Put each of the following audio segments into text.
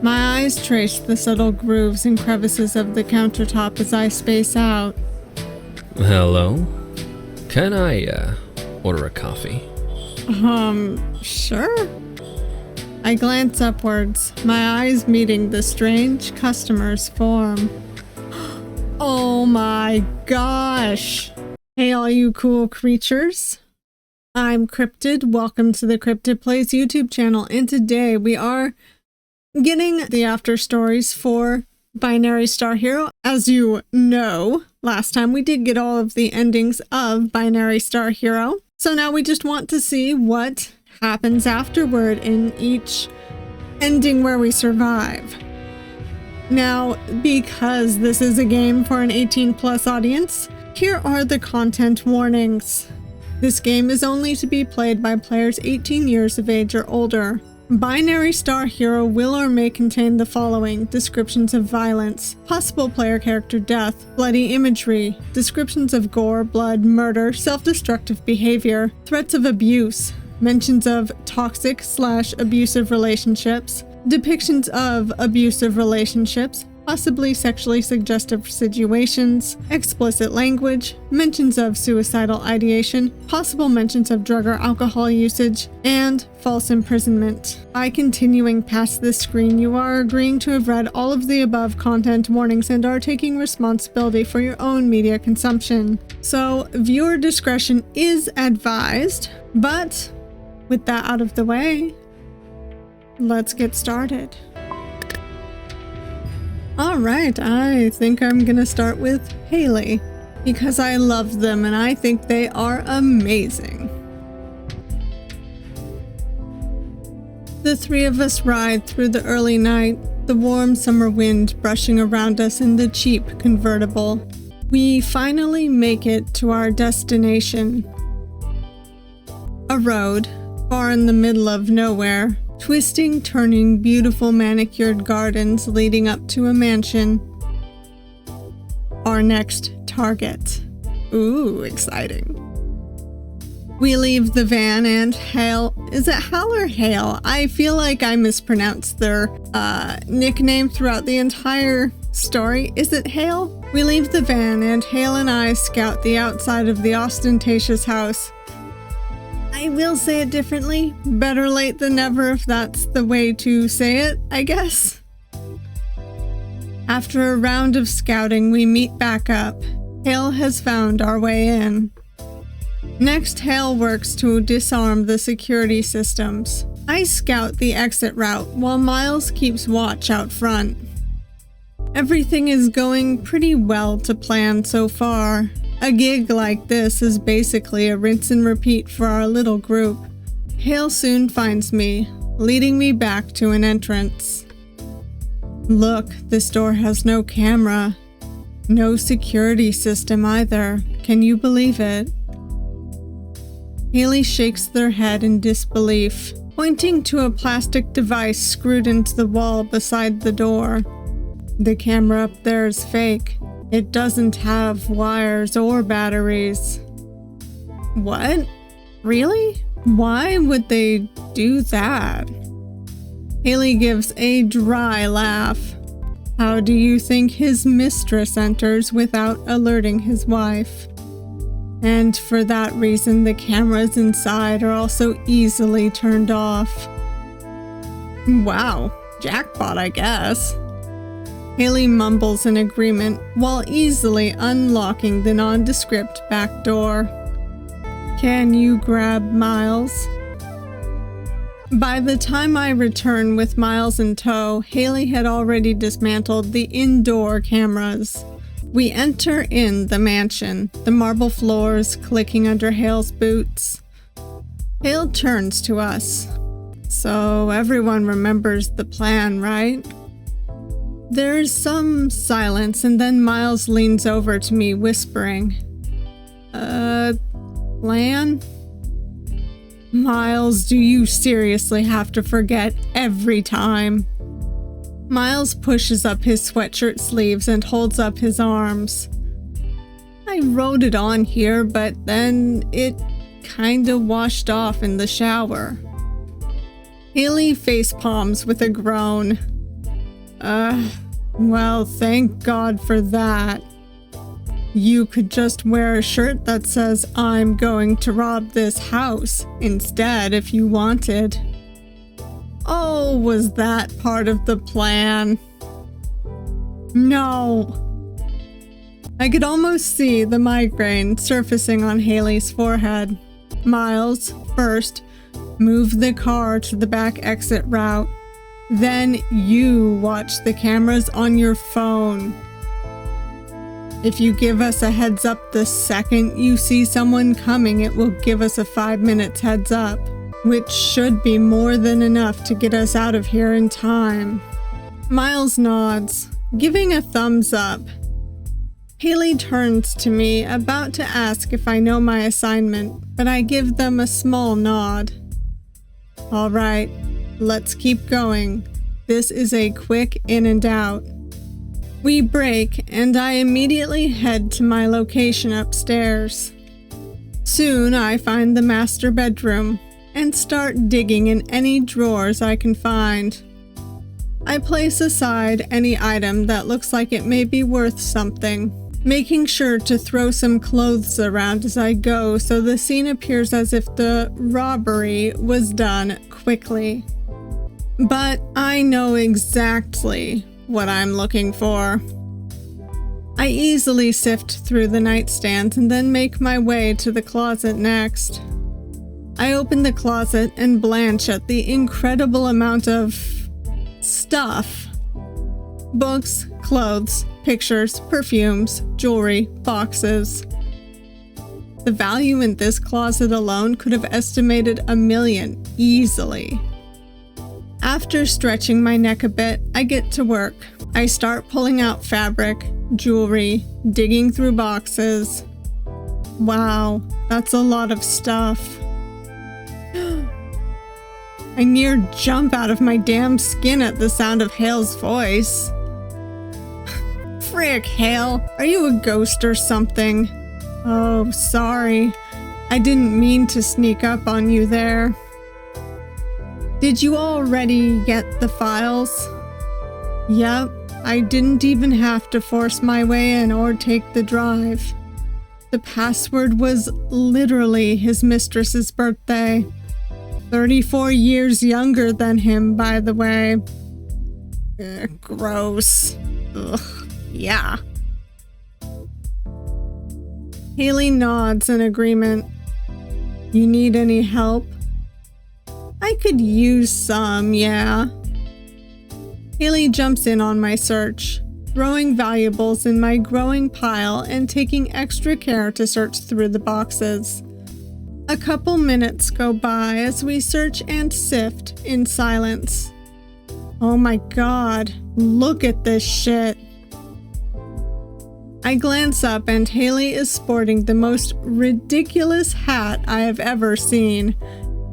My eyes trace the subtle grooves and crevices of the countertop as I space out. Hello? Can I, order a coffee? Sure. I glance upwards, my eyes meeting the strange customer's form. Oh my gosh! Hey all you cool creatures. I'm Cryptid, welcome to the Cryptid Plays YouTube channel, and today we are getting the after stories for Binary Star Hero. As you know, last time we did get all of the endings of Binary Star Hero, so now we just want to see what happens afterward in each ending where we survive. Now, because this is a game for an 18+ audience, here are the content warnings. This game is only to be played by players 18 years of age or older. Binary Star Hero will or may contain the following: descriptions of violence, possible player character death, bloody imagery, descriptions of gore, blood, murder, self-destructive behavior, threats of abuse, mentions of toxic/abusive relationships, depictions of abusive relationships, possibly sexually suggestive situations, explicit language, mentions of suicidal ideation, possible mentions of drug or alcohol usage, and false imprisonment. By continuing past this screen, you are agreeing to have read all of the above content warnings and are taking responsibility for your own media consumption. So, viewer discretion is advised, but with that out of the way, let's get started. Alright, I think I'm gonna start with Haley, because I love them and I think they are amazing. The three of us ride through the early night, the warm summer wind brushing around us in the cheap convertible. We finally make it to our destination. A road, far in the middle of nowhere. Twisting, turning, beautiful manicured gardens leading up to a mansion. Our next target. Ooh, exciting. We leave the van and Hale. Is it Hal or Hale? I feel like I mispronounced their nickname throughout the entire story. Is it Hale? We leave the van and Hale and I scout the outside of the ostentatious house. I will say it differently. Better late than never if that's the way to say it, I guess. After a round of scouting, we meet back up. Hale has found our way in. Next, Hale works to disarm the security systems. I scout the exit route while Miles keeps watch out front. Everything is going pretty well to plan so far. A gig like this is basically a rinse and repeat for our little group. Hale soon finds me, leading me back to an entrance. Look, this door has no camera. No security system either. Can you believe it? Haley shakes their head in disbelief, pointing to a plastic device screwed into the wall beside the door. The camera up there is fake. It doesn't have wires or batteries. What? Really? Why would they do that? Haley gives a dry laugh. How do you think his mistress enters without alerting his wife? And for that reason, the cameras inside are also easily turned off. Wow, jackpot, I guess. Haley mumbles in agreement while easily unlocking the nondescript back door. Can you grab Miles? By the time I return with Miles in tow, Haley had already dismantled the indoor cameras. We enter in the mansion, the marble floors clicking under Hale's boots. Hale turns to us. So everyone remembers the plan, right? There's some silence, and then Miles leans over to me, whispering, plan? Miles, do you seriously have to forget every time? Miles pushes up his sweatshirt sleeves and holds up his arms. I wrote it on here, but then it kinda washed off in the shower. Haley face palms with a groan. Well, thank God for that. You could just wear a shirt that says, "I'm going to rob this house," instead if you wanted. Oh, was that part of the plan? No. I could almost see the migraine surfacing on Haley's forehead. Miles, first, move the car to the back exit route. Then you watch the cameras on your phone. If you give us a heads up the second you see someone coming, it will give us a 5 minutes heads up, which should be more than enough to get us out of here in time. Miles nods, giving a thumbs up. Haley turns to me, about to ask if I know my assignment, but I give them a small nod. All right, let's keep going. This is a quick in and out. We break, and I immediately head to my location upstairs. Soon I find the master bedroom and start digging in any drawers I can find. I place aside any item that looks like it may be worth something, making sure to throw some clothes around as I go so the scene appears as if the robbery was done quickly. But I know exactly what I'm looking for. I easily sift through the nightstands and then make my way to the closet next. I open the closet and blanch at the incredible amount of stuff. Books, clothes, pictures, perfumes, jewelry, boxes. The value in this closet alone could have estimated $1 million easily. After stretching my neck a bit, I get to work. I start pulling out fabric, jewelry, digging through boxes. Wow, that's a lot of stuff. I near jump out of my damn skin at the sound of Hale's voice. Frick, Hale, are you a ghost or something? Oh, sorry. I didn't mean to sneak up on you there. Did you already get the files? Yep, I didn't even have to force my way in or take the drive. The password was literally his mistress's birthday. 34 years younger than him, by the way. Gross. Ugh, yeah. Haley nods in agreement. You need any help? I could use some, yeah. Haley jumps in on my search, throwing valuables in my growing pile and taking extra care to search through the boxes. A couple minutes go by as we search and sift in silence. Oh my god, look at this shit. I glance up and Haley is sporting the most ridiculous hat I have ever seen.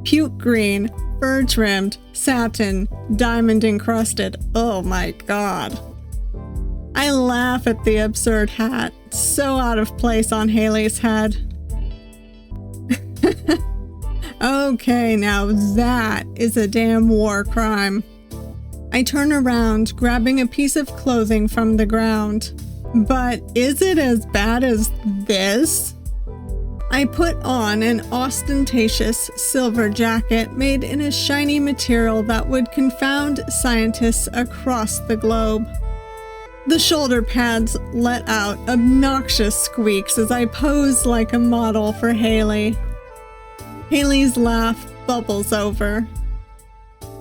Puke green, fur-trimmed, satin, diamond-encrusted. Oh my god. I laugh at the absurd hat, so out of place on Haley's head. Okay, now that is a damn war crime. I turn around, grabbing a piece of clothing from the ground. But is it as bad as this? I put on an ostentatious silver jacket made in a shiny material that would confound scientists across the globe. The shoulder pads let out obnoxious squeaks as I pose like a model for Haley. Haley's laugh bubbles over.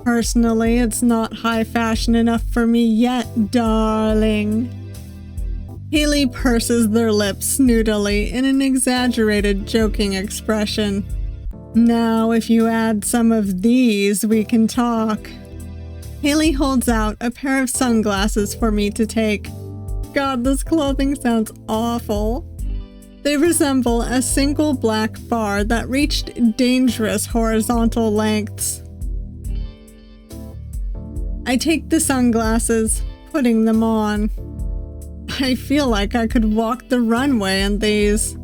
Personally, it's not high fashion enough for me yet, darling. Haley purses their lips snootily in an exaggerated, joking expression. Now, if you add some of these, we can talk. Haley holds out a pair of sunglasses for me to take. God, this clothing sounds awful. They resemble a single black bar that reached dangerous horizontal lengths. I take the sunglasses, putting them on. I feel like I could walk the runway in these.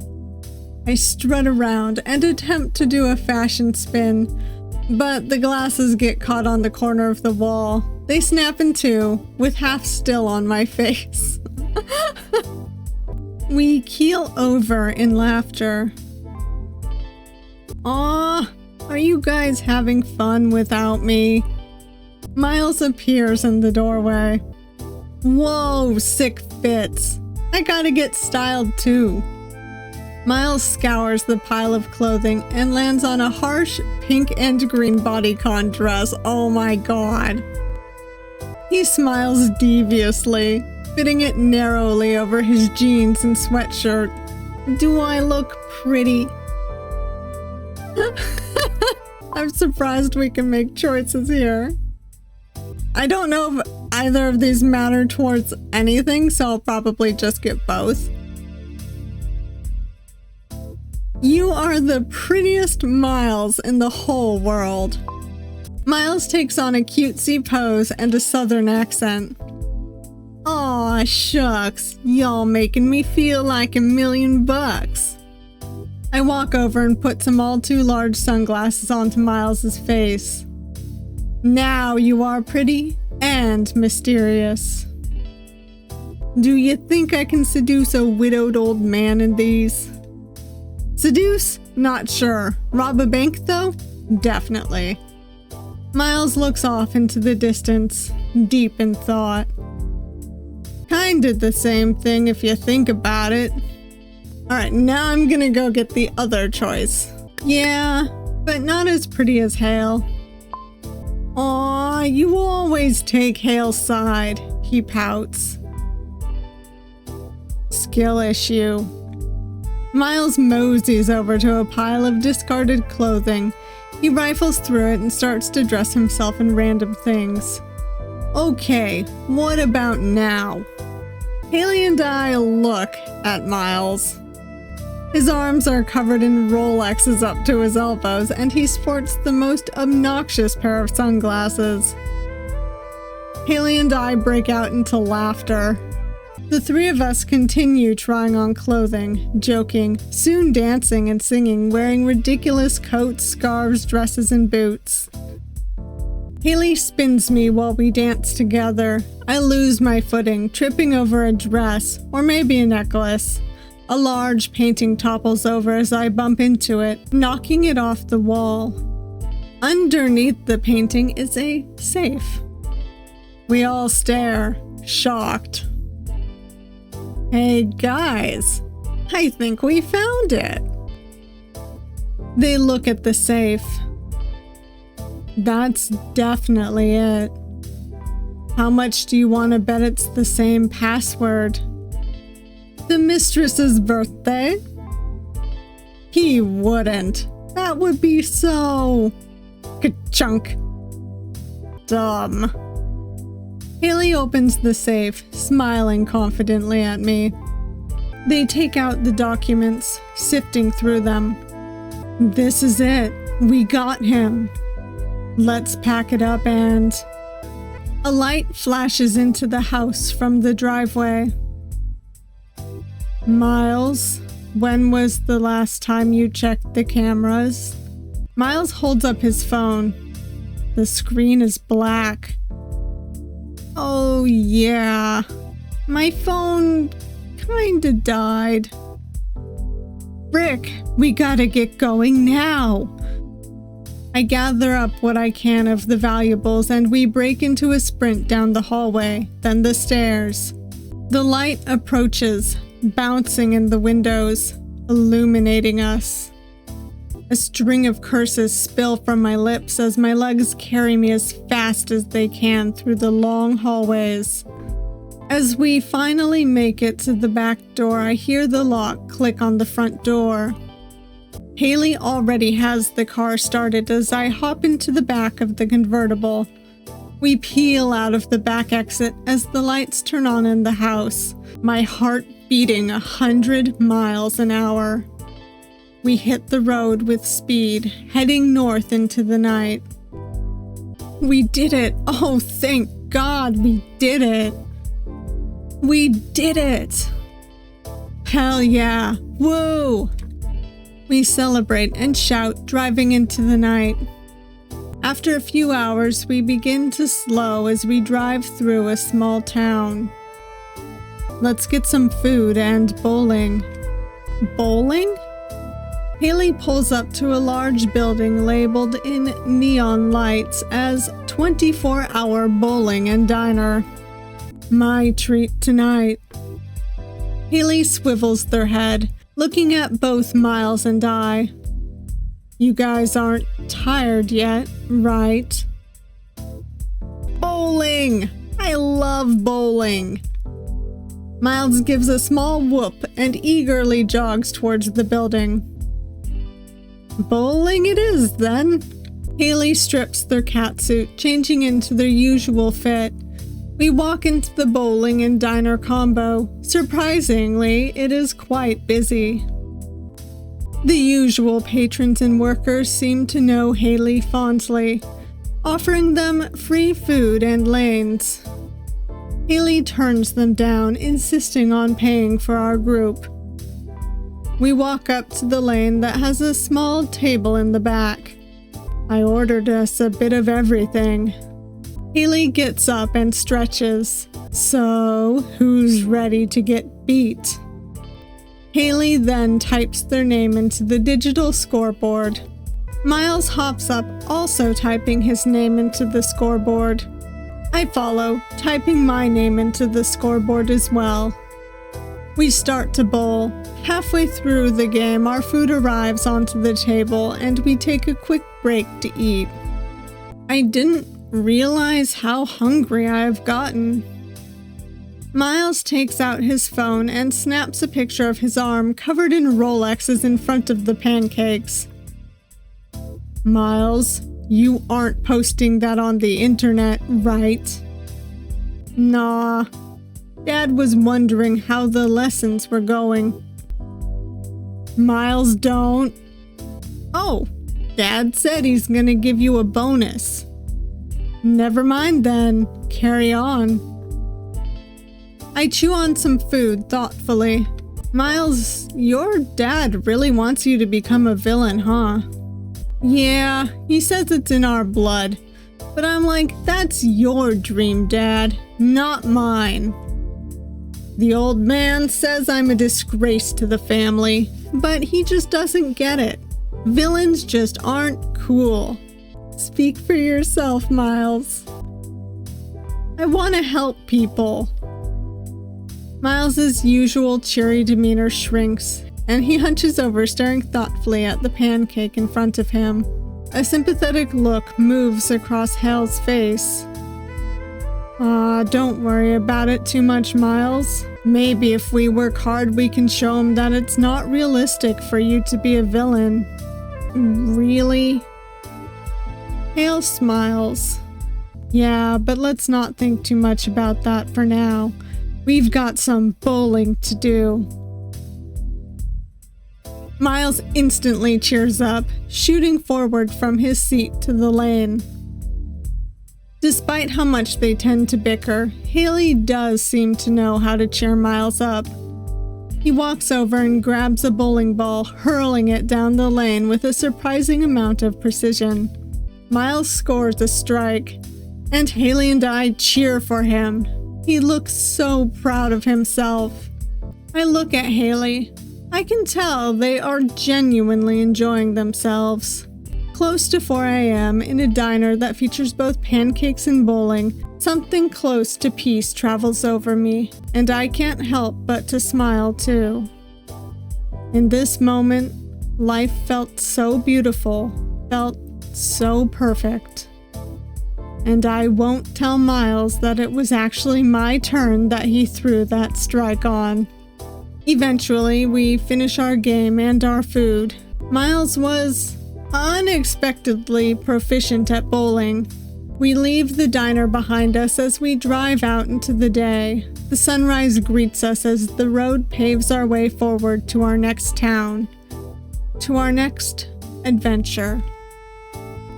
I strut around and attempt to do a fashion spin, but the glasses get caught on the corner of the wall. They snap in two, with half still on my face. We keel over in laughter. Aw, are you guys having fun without me? Miles appears in the doorway. Whoa, sick fits. I gotta get styled too. Miles scours the pile of clothing and lands on a harsh pink and green bodycon dress. Oh my god. He smiles deviously, fitting it narrowly over his jeans and sweatshirt. Do I look pretty? I'm surprised we can make choices here. I don't know if either of these matter towards anything, so I'll probably just get both. You are the prettiest Miles in the whole world. Miles takes on a cutesy pose and a southern accent. Aw, shucks, y'all making me feel like $1,000,000. I walk over and put some all too large sunglasses onto Miles's face. Now you are pretty and mysterious. Do you think I can seduce a widowed old man in these? Seduce? Not sure. Rob a bank though? Definitely. Miles looks off into the distance, deep in thought. Kinda the same thing if you think about it. Alright, now I'm gonna go get the other choice. Yeah, but not as pretty as Hale. Aw, you always take Hale's side, he pouts. Skill issue. Miles moseys over to a pile of discarded clothing. He rifles through it and starts to dress himself in random things. Okay, what about now? Haley and I look at Miles. His arms are covered in Rolexes up to his elbows, and he sports the most obnoxious pair of sunglasses. Haley and I break out into laughter. The three of us continue trying on clothing, joking, soon dancing and singing, wearing ridiculous coats, scarves, dresses, and boots. Haley spins me while we dance together. I lose my footing, tripping over a dress, or maybe a necklace. A large painting topples over as I bump into it, knocking it off the wall. Underneath the painting is a safe. We all stare, shocked. Hey guys, I think we found it. They look at the safe. That's definitely it. How much do you want to bet it's the same password? The mistress's birthday? He wouldn't. That would be so... ka-chunk. Dumb. Haley opens the safe, smiling confidently at me. They take out the documents, sifting through them. This is it. We got him. Let's pack it up and... A light flashes into the house from the driveway. Miles, when was the last time you checked the cameras? Miles holds up his phone. The screen is black. Oh yeah, my phone kinda died. Rick, we gotta get going now. I gather up what I can of the valuables and we break into a sprint down the hallway, then the stairs. The light approaches, bouncing in the windows, illuminating us. A string of curses spill from my lips as my legs carry me as fast as they can through the long hallways. As we finally make it to the back door, I hear the lock click on the front door. Haley already has the car started as I hop into the back of the convertible. We peel out of the back exit as the lights turn on in the house, my heart beating 100 miles an hour. We hit the road with speed, heading north into the night. We did it! Oh, thank God we did it! We did it! Hell yeah! Woo! We celebrate and shout, driving into the night. After a few hours, we begin to slow as we drive through a small town. Let's get some food and bowling. Bowling? Haley pulls up to a large building labeled in neon lights as 24-hour bowling and diner. My treat tonight. Haley swivels their head, looking at both Miles and I. You guys aren't tired yet, right? Bowling! I love bowling! Miles gives a small whoop and eagerly jogs towards the building. Bowling it is, then. Haley strips their catsuit, changing into their usual fit. We walk into the bowling and diner combo. Surprisingly, it is quite busy. The usual patrons and workers seem to know Haley fondly, offering them free food and lanes. Haley turns them down, insisting on paying for our group. We walk up to the lane that has a small table in the back. I ordered us a bit of everything. Haley gets up and stretches. So, who's ready to get beat? Haley then types their name into the digital scoreboard. Miles hops up, also typing his name into the scoreboard. I follow, typing my name into the scoreboard as well. We start to bowl. Halfway through the game, our food arrives onto the table and we take a quick break to eat. I didn't realize how hungry I have gotten. Miles takes out his phone and snaps a picture of his arm covered in Rolexes in front of the pancakes. Miles, you aren't posting that on the internet, right? Nah. Dad was wondering how the lessons were going. Miles, don't. Oh, Dad said he's gonna give you a bonus. Never mind then. Carry on. I chew on some food thoughtfully. Miles, your dad really wants you to become a villain, huh? Yeah, he says it's in our blood. But I'm like, that's your dream, Dad, not mine. The old man says I'm a disgrace to the family, but he just doesn't get it. Villains just aren't cool. Speak for yourself, Miles. I want to help people. Miles's usual cheery demeanor shrinks, and he hunches over, staring thoughtfully at the pancake in front of him. A sympathetic look moves across Hale's face. Don't worry about it too much, Miles. Maybe if we work hard, we can show him that it's not realistic for you to be a villain. Really? Hale smiles. Yeah, but let's not think too much about that for now. We've got some bowling to do. Miles instantly cheers up, shooting forward from his seat to the lane. Despite how much they tend to bicker, Haley does seem to know how to cheer Miles up. He walks over and grabs a bowling ball, hurling it down the lane with a surprising amount of precision. Miles scores a strike, and Haley and I cheer for him. He looks so proud of himself. I look at Haley. I can tell they are genuinely enjoying themselves. Close to 4 a.m. in a diner that features both pancakes and bowling, something close to peace travels over me, and I can't help but to smile too. In this moment, life felt so beautiful, felt so perfect. And I won't tell Miles that it was actually my turn that he threw that strike on. Eventually, we finish our game and our food. Miles was unexpectedly proficient at bowling. We leave the diner behind us as we drive out into the day. The sunrise greets us as the road paves our way forward to our next town, to our next adventure.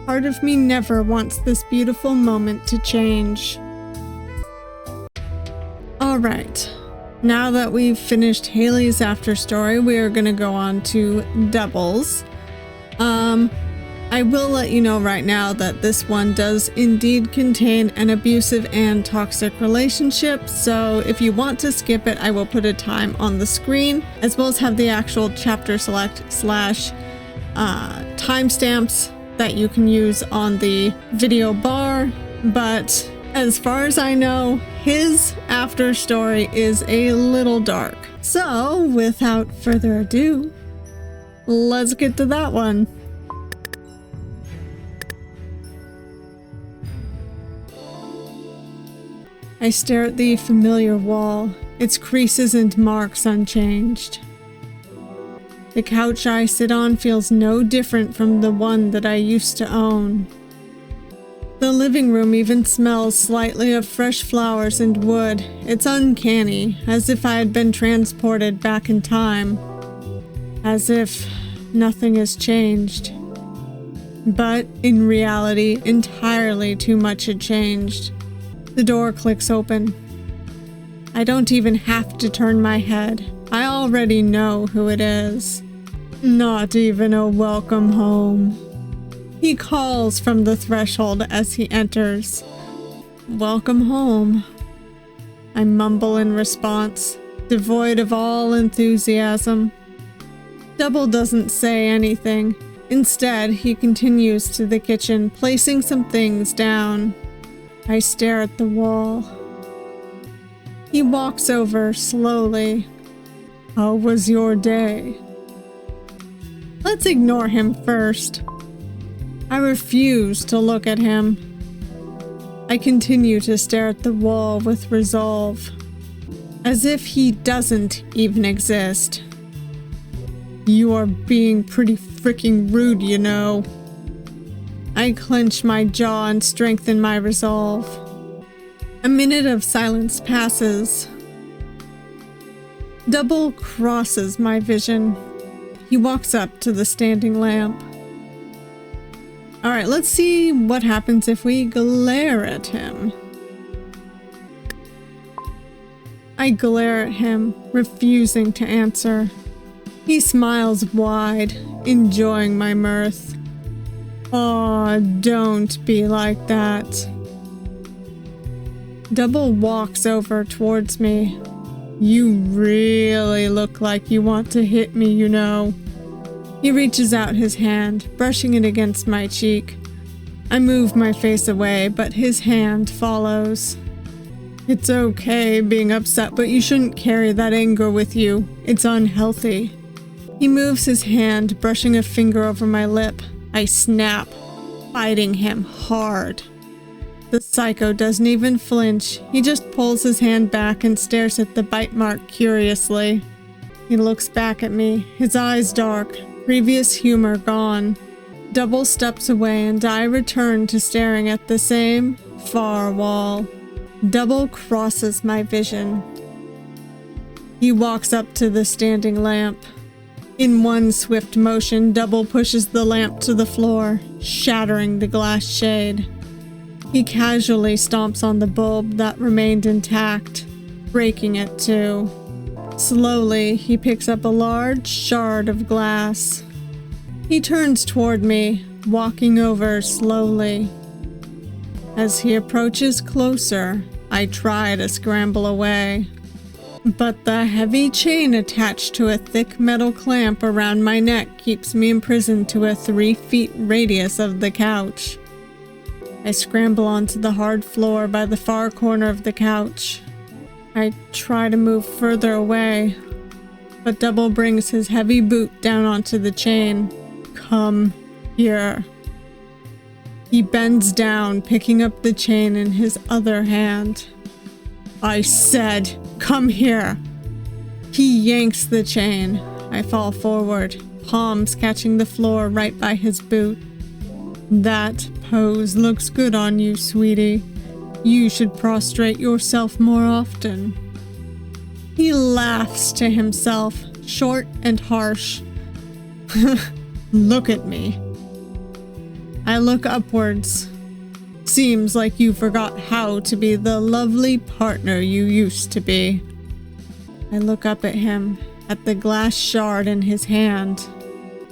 Part of me never wants this beautiful moment to change. Alright, now that we've finished Haley's after story, we are going to go on to Doubles. I will let you know right now that this one does indeed contain an abusive and toxic relationship, so if you want to skip it, I will put a time on the screen, as well as have the actual chapter select / timestamps that you can use on the video bar. But as far as I know, his after story is a little dark. So without further ado, let's get to that one. I stare at the familiar wall, its creases and marks unchanged. The couch I sit on feels no different from the one that I used to own. The living room even smells slightly of fresh flowers and wood. It's uncanny, as if I had been transported back in time. As if nothing has changed. But in reality, entirely too much had changed. The door clicks open. I don't even have to turn my head. I already know who it is. Not even a welcome home. He calls from the threshold as he enters. Welcome home. I mumble in response, devoid of all enthusiasm. Double doesn't say anything. Instead, he continues to the kitchen, placing some things down. I stare at the wall. He walks over slowly. How was your day? Let's ignore him first. I refuse to look at him. I continue to stare at the wall with resolve, as if he doesn't even exist. You are being pretty freaking rude, you know. I clench my jaw and strengthen my resolve. A minute of silence passes. Double crosses my vision. He walks up to the standing lamp. Alright, let's see what happens if we glare at him. I glare at him, refusing to answer. He smiles wide, enjoying my mirth. Aw, don't be like that. Double walks over towards me. You really look like you want to hit me, you know. He reaches out his hand, brushing it against my cheek. I move my face away, but his hand follows. It's okay being upset, but you shouldn't carry that anger with you. It's unhealthy. He moves his hand, brushing a finger over my lip. I snap, biting him hard. The psycho doesn't even flinch. He just pulls his hand back and stares at the bite mark curiously. He looks back at me, his eyes dark, previous humor gone. Double steps away and I return to staring at the same far wall. Double crosses my vision. He walks up to the standing lamp. In one swift motion, Double pushes the lamp to the floor, shattering the glass shade. He casually stomps on the bulb that remained intact, breaking it too. Slowly, he picks up a large shard of glass. He turns toward me, walking over slowly. As he approaches closer, I try to scramble away. But the heavy chain attached to a thick metal clamp around my neck keeps me imprisoned to a 3 feet radius of the couch. I scramble onto the hard floor by the far corner of the couch. I try to move further away, but Double brings his heavy boot down onto the chain. Come here. He bends down, picking up the chain in his other hand. I said, come here. He yanks the chain. I fall forward, palms catching the floor right by his boot. That pose looks good on you, sweetie. You should prostrate yourself more often. He laughs to himself, short and harsh. Look at me. I look upwards. Seems like you forgot how to be the lovely partner you used to be. I look up at him, at the glass shard in his hand.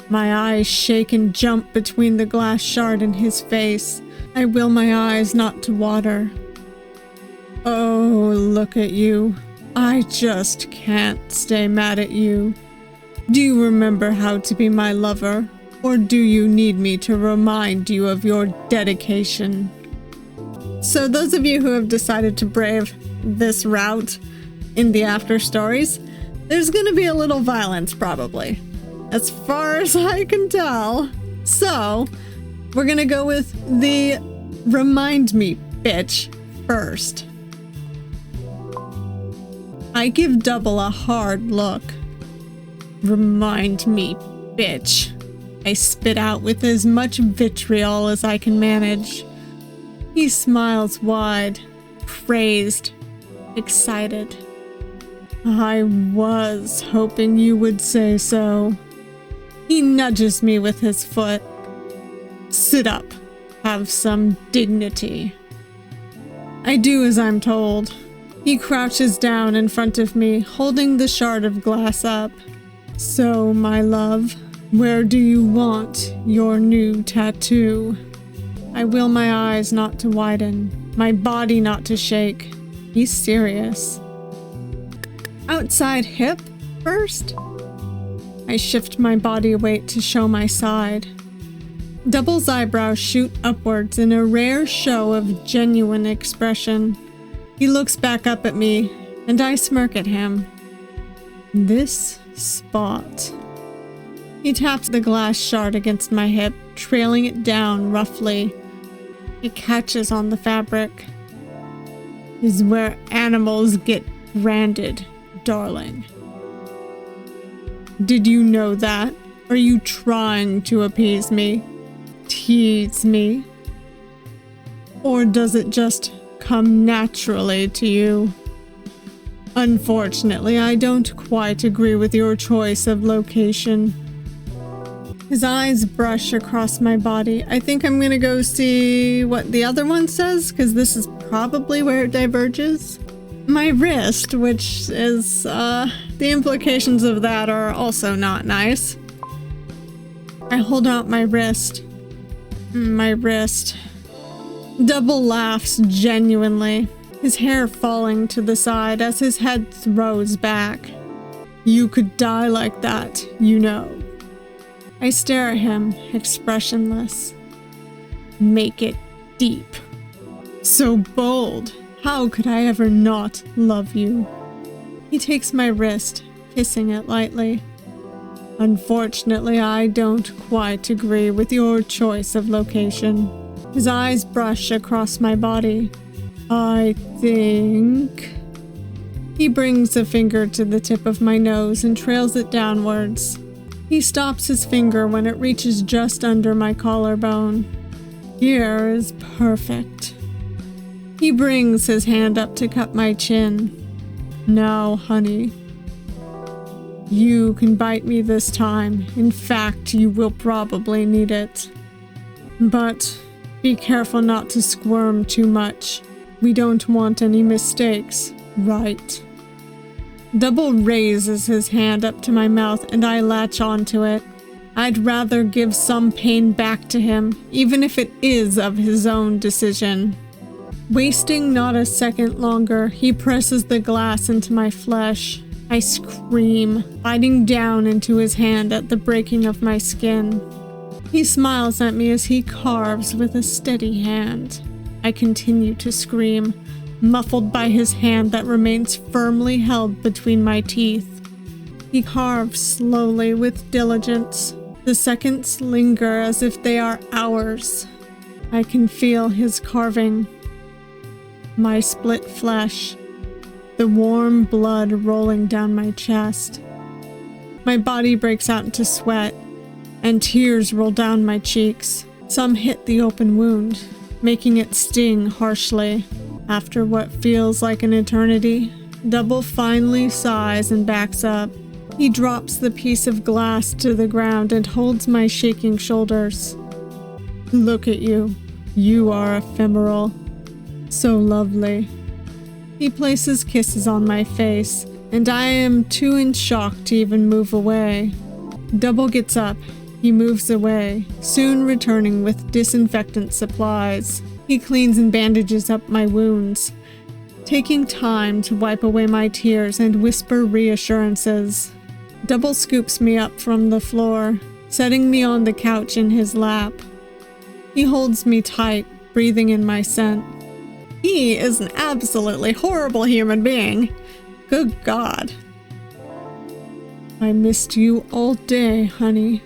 My eyes shake and jump between the glass shard and his face. I will my eyes not to water. Oh, look at you. I just can't stay mad at you. Do you remember how to be my lover? Or do you need me to remind you of your dedication? So those of you who have decided to brave this route in the after stories, there's gonna be a little violence probably, as far as I can tell. So we're gonna go with the remind me bitch first. I give Double a hard look. Remind me bitch. I spit out with as much vitriol as I can manage. He smiles wide, praised, excited. I was hoping you would say so. He nudges me with his foot. Sit up. Have some dignity. I do as I'm told. He crouches down in front of me, holding the shard of glass up. So, my love, where do you want your new tattoo? I will my eyes not to widen, my body not to shake. He's serious. Outside hip first? I shift my body weight to show my side. Double's eyebrows shoot upwards in a rare show of genuine expression. He looks back up at me, and I smirk at him. This spot. He taps the glass shard against my hip, trailing it down roughly. It catches on the fabric. Is where animals get branded, darling. Did you know that? Are you trying to appease me? Tease me? Or does it just come naturally to you? Unfortunately, I don't quite agree with your choice of location. His eyes brush across my body. I think I'm gonna go see what the other one says, because this is probably where it diverges. My wrist, which is, the implications of that are also not nice. I hold out my wrist. My wrist. Double laughs genuinely, his hair falling to the side as his head throws back. You could die like that, you know. I stare at him, expressionless. Make it deep. So bold. How could I ever not love you? He takes my wrist, kissing it lightly. Unfortunately, I don't quite agree with your choice of location. His eyes brush across my body. I think... He brings a finger to the tip of my nose and trails it downwards. He stops his finger when it reaches just under my collarbone. Here is perfect. He brings his hand up to cup my chin. Now, honey. You can bite me this time. In fact, you will probably need it. But be careful not to squirm too much. We don't want any mistakes, right? Double raises his hand up to my mouth and I latch onto it. I'd rather give some pain back to him, even if it is of his own decision. Wasting not a second longer, he presses the glass into my flesh. I scream, biting down into his hand at the breaking of my skin. He smiles at me as he carves with a steady hand. I continue to scream, muffled by his hand that remains firmly held between my teeth. He carves slowly with diligence. The seconds linger as if they are hours. I can feel his carving. My split flesh. The warm blood rolling down my chest. My body breaks out into sweat, and tears roll down my cheeks. Some hit the open wound, making it sting harshly. After what feels like an eternity, Double finally sighs and backs up. He drops the piece of glass to the ground and holds my shaking shoulders. Look at you. You are ephemeral. So lovely. He places kisses on my face, and I am too in shock to even move away. Double gets up. He moves away, soon returning with disinfectant supplies. He cleans and bandages up my wounds, taking time to wipe away my tears and whisper reassurances. Double scoops me up from the floor, setting me on the couch in his lap. He holds me tight, breathing in my scent. He is an absolutely horrible human being. Good God. I missed you all day, honey.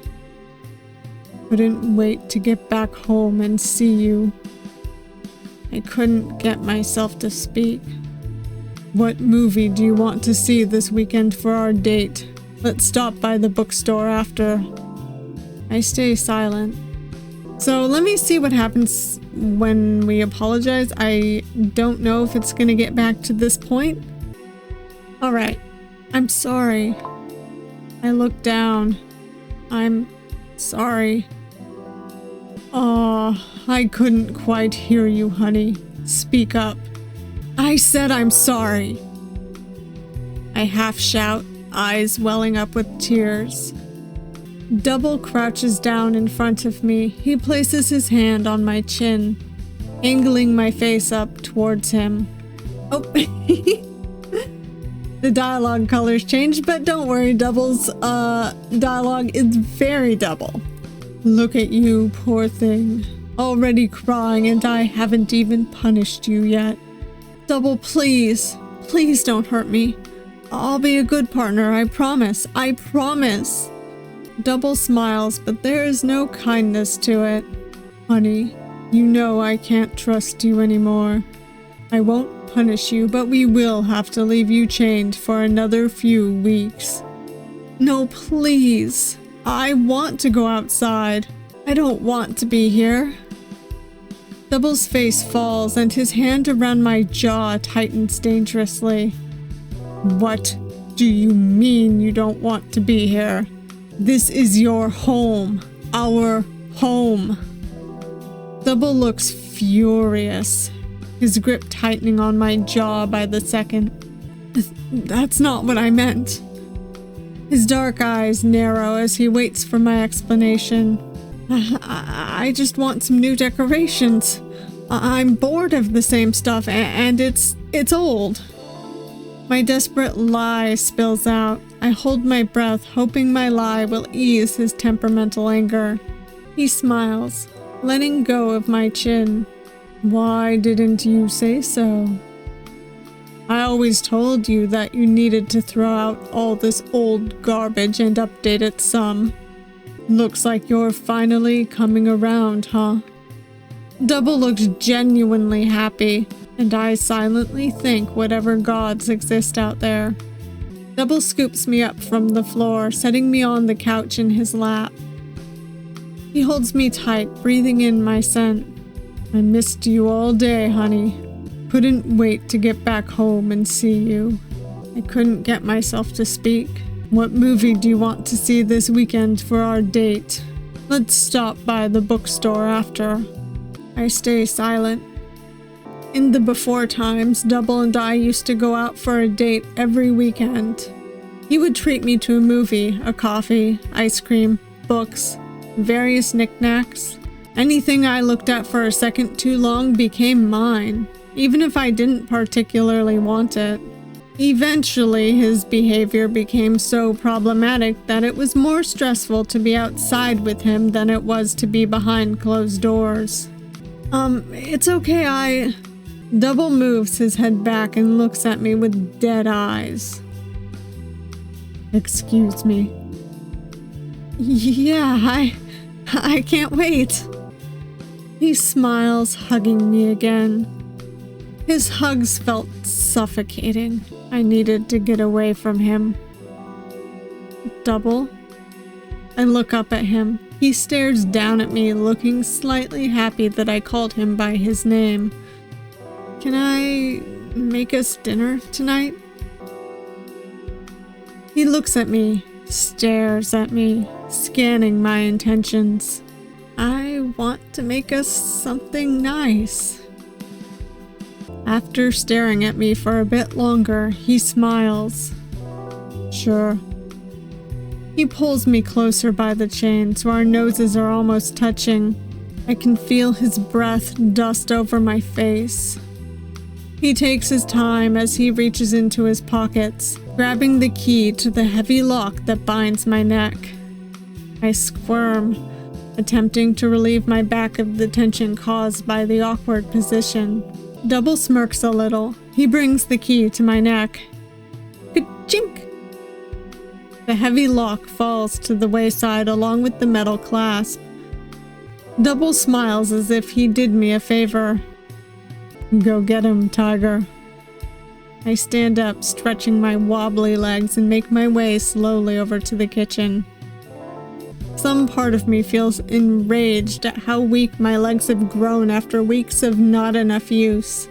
Couldn't wait to get back home and see you. I couldn't get myself to speak. What movie do you want to see this weekend for our date? Let's stop by the bookstore after. I stay silent. So let me see what happens when we apologize. I don't know if it's gonna get back to this point. Alright, I'm sorry. I look down. I'm sorry. Aw, I couldn't quite hear you, honey. Speak up. I said I'm sorry. I half shout, eyes welling up with tears. Double crouches down in front of me. He places his hand on my chin, angling my face up towards him. Oh, the dialogue colors changed, but don't worry, Double's dialogue is very double. Look at you, poor thing. Already crying, and I haven't even punished you yet. Double, please. Please don't hurt me. I'll be a good partner, I promise. I promise. Double smiles, but there is no kindness to it. Honey, you know I can't trust you anymore. I won't punish you, but we will have to leave you chained for another few weeks. No, please. I want to go outside. I don't want to be here. Double's face falls and his hand around my jaw tightens dangerously. What do you mean you don't want to be here? This is your home. Our home. Double looks furious, his grip tightening on my jaw by the second. That's not what I meant. His dark eyes narrow as he waits for my explanation. I just want some new decorations. I'm bored of the same stuff, and it's old. My desperate lie spills out. I hold my breath, hoping my lie will ease his temperamental anger. He smiles, letting go of my chin. Why didn't you say so? I always told you that you needed to throw out all this old garbage and update it some. Looks like you're finally coming around, huh? Double looks genuinely happy, and I silently thank whatever gods exist out there. Double scoops me up from the floor, setting me on the couch in his lap. He holds me tight, breathing in my scent. I missed you all day, honey. Couldn't wait to get back home and see you. I couldn't get myself to speak. What movie do you want to see this weekend for our date? Let's stop by the bookstore after. I stay silent. In the before times, Double and I used to go out for a date every weekend. He would treat me to a movie, a coffee, ice cream, books, various knickknacks. Anything I looked at for a second too long became mine, even if I didn't particularly want it. Eventually, his behavior became so problematic that it was more stressful to be outside with him than it was to be behind closed doors. It's okay, Double moves his head back and looks at me with dead eyes. Excuse me. Yeah, I can't wait. He smiles, hugging me again. His hugs felt suffocating. I needed to get away from him. Double? I look up at him. He stares down at me, looking slightly happy that I called him by his name. Can I make us dinner tonight? He looks at me, stares at me, scanning my intentions. I want to make us something nice. After staring at me for a bit longer, he smiles. Sure. He pulls me closer by the chain so our noses are almost touching. I can feel his breath dust over my face. He takes his time as he reaches into his pockets, grabbing the key to the heavy lock that binds my neck. I squirm, attempting to relieve my back of the tension caused by the awkward position. Double smirks a little. He brings the key to my neck. Ka-chink! The heavy lock falls to the wayside along with the metal clasp. Double smiles as if he did me a favor. Go get him, Tiger. I stand up, stretching my wobbly legs, and make my way slowly over to the kitchen. Some part of me feels enraged at how weak my legs have grown after weeks of not enough use.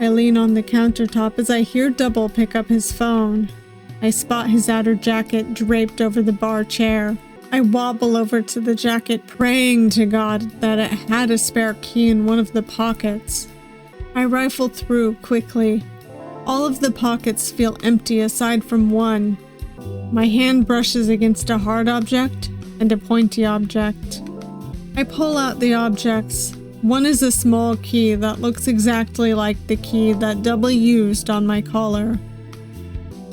I lean on the countertop as I hear Double pick up his phone. I spot his outer jacket draped over the bar chair. I wobble over to the jacket, praying to God that it had a spare key in one of the pockets. I rifle through quickly. All of the pockets feel empty aside from one. My hand brushes against a hard object and a pointy object. I pull out the objects. One is a small key that looks exactly like the key that Double used on my collar.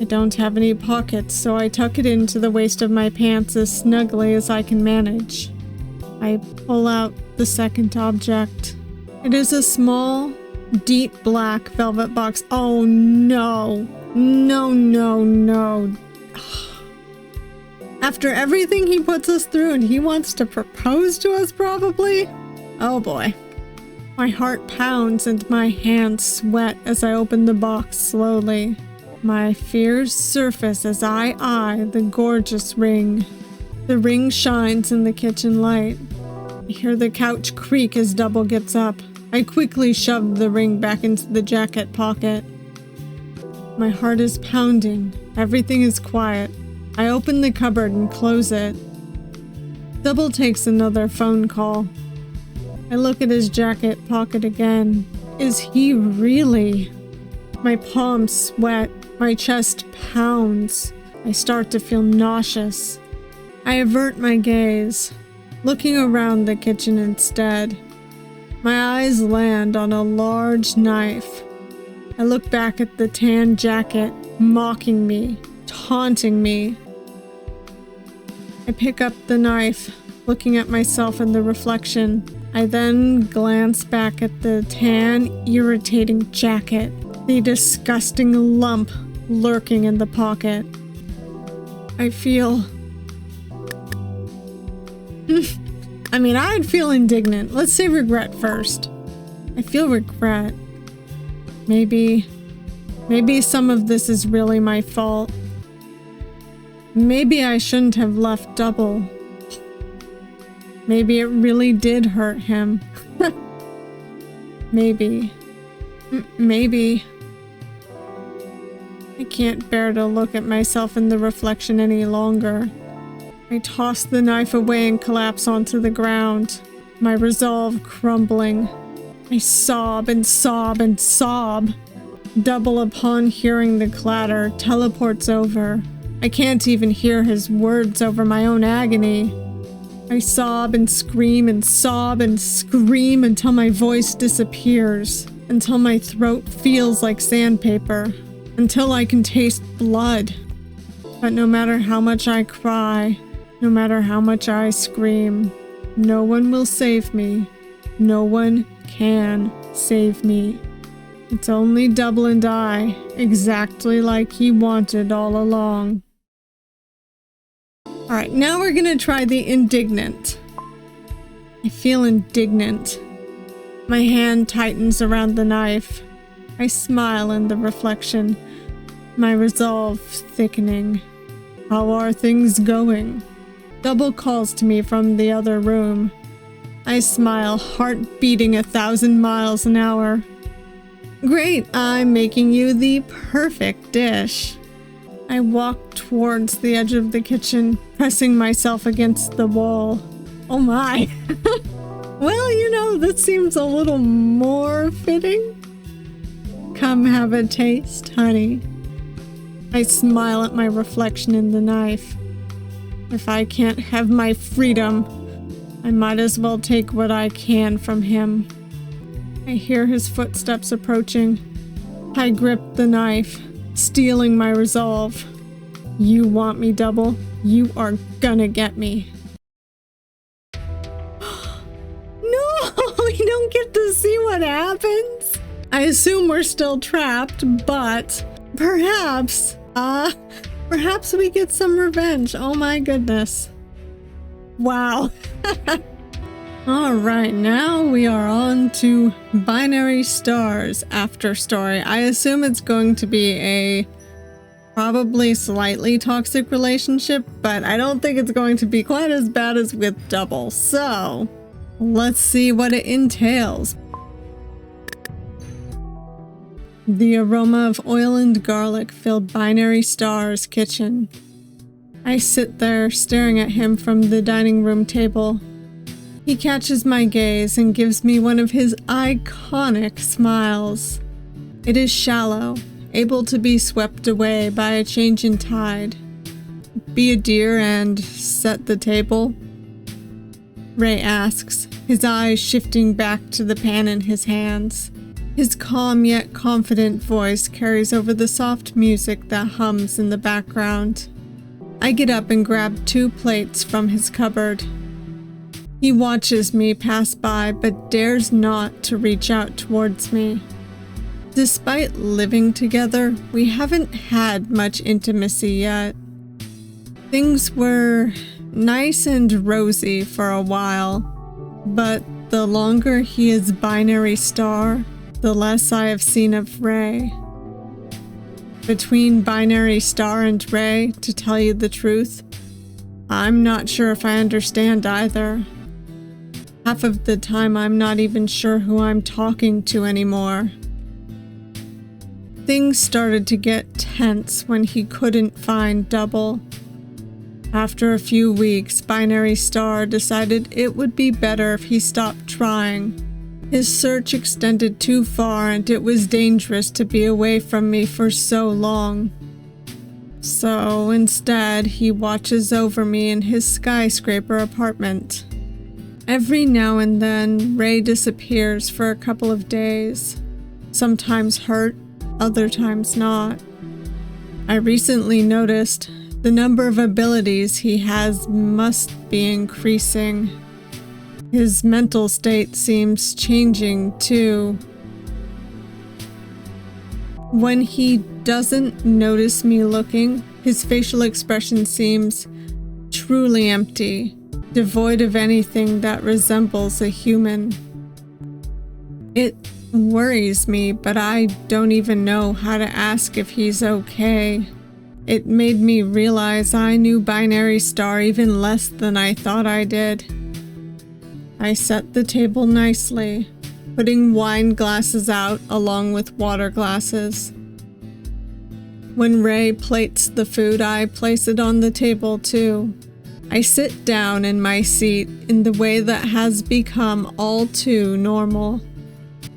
I don't have any pockets, so I tuck it into the waist of my pants as snugly as I can manage. I pull out the second object. It is a small, deep black velvet box. Oh no. No, no, no. After everything he puts us through and he wants to propose to us probably? Oh boy. My heart pounds and my hands sweat as I open the box slowly. My fears surface as I eye the gorgeous ring. The ring shines in the kitchen light. I hear the couch creak as Double gets up. I quickly shove the ring back into the jacket pocket. My heart is pounding. Everything is quiet. I open the cupboard and close it. Double takes another phone call. I look at his jacket pocket again. Is he really? My palms sweat. My chest pounds. I start to feel nauseous. I avert my gaze, looking around the kitchen instead. My eyes land on a large knife. I look back at the tan jacket, mocking me, taunting me. I pick up the knife, looking at myself in the reflection. I then glance back at the tan, irritating jacket, the disgusting lump lurking in the pocket. I feel... I'd feel indignant. Let's say regret first. I feel regret. Maybe some of this is really my fault. Maybe I shouldn't have left Double. Maybe it really did hurt him. Maybe. I can't bear to look at myself in the reflection any longer. I toss the knife away and collapse onto the ground, my resolve crumbling. I sob and sob and sob. Double, upon hearing the clatter, teleports over. I can't even hear his words over my own agony. I sob and scream and sob and scream until my voice disappears, until my throat feels like sandpaper, until I can taste blood. But no matter how much I cry, no matter how much I scream, no one will save me. No one can save me. It's only Double and I, exactly like he wanted all along. Alright, now we're gonna try the indignant. I feel indignant. My hand tightens around the knife. I smile in the reflection, my resolve thickening. How are things going? Double calls to me from the other room. I smile, heart beating 1,000 miles an hour. Great, I'm making you the perfect dish. I walk towards the edge of the kitchen, pressing myself against the wall. Oh my. Well, this seems a little more fitting. Come have a taste, honey. I smile at my reflection in the knife. If I can't have my freedom, I might as well take what I can from him. I hear his footsteps approaching. I grip the knife, stealing my resolve. You want me, Double? You are gonna get me. No, we don't get to see what happens. I assume we're still trapped, but perhaps we get some revenge. Oh my goodness. Wow. All right, now we are on to Binary Stars After Story. I assume it's going to be a probably slightly toxic relationship, but I don't think it's going to be quite as bad as with Double. So let's see what it entails. The aroma of oil and garlic filled Binary Star's kitchen. I sit there staring at him from the dining room table. He catches my gaze and gives me one of his iconic smiles. It is shallow, able to be swept away by a change in tide. Be a dear and set the table? Ray asks, his eyes shifting back to the pan in his hands. His calm yet confident voice carries over the soft music that hums in the background. I get up and grab 2 plates from his cupboard. He watches me pass by but dares not to reach out towards me. Despite living together, we haven't had much intimacy yet. Things were nice and rosy for a while, but the longer he is Binary Star, the less I have seen of Ray. Between Binary Star and Ray, to tell you the truth, I'm not sure if I understand either. Half of the time I'm not even sure who I'm talking to anymore. Things started to get tense when he couldn't find Double. After a few weeks, Binary Star decided it would be better if he stopped trying. His search extended too far and it was dangerous to be away from me for so long. So instead, he watches over me in his skyscraper apartment. Every now and then, Ray disappears for a couple of days. Sometimes hurt, other times not. I recently noticed the number of abilities he has must be increasing. His mental state seems changing too. When he doesn't notice me looking, his facial expression seems truly empty, devoid of anything that resembles a human. It worries me, but I don't even know how to ask if he's okay. It made me realize I knew Binary Star even less than I thought I did. I set the table nicely, putting wine glasses out along with water glasses. When Ray plates the food, I place it on the table too. I sit down in my seat in the way that has become all too normal.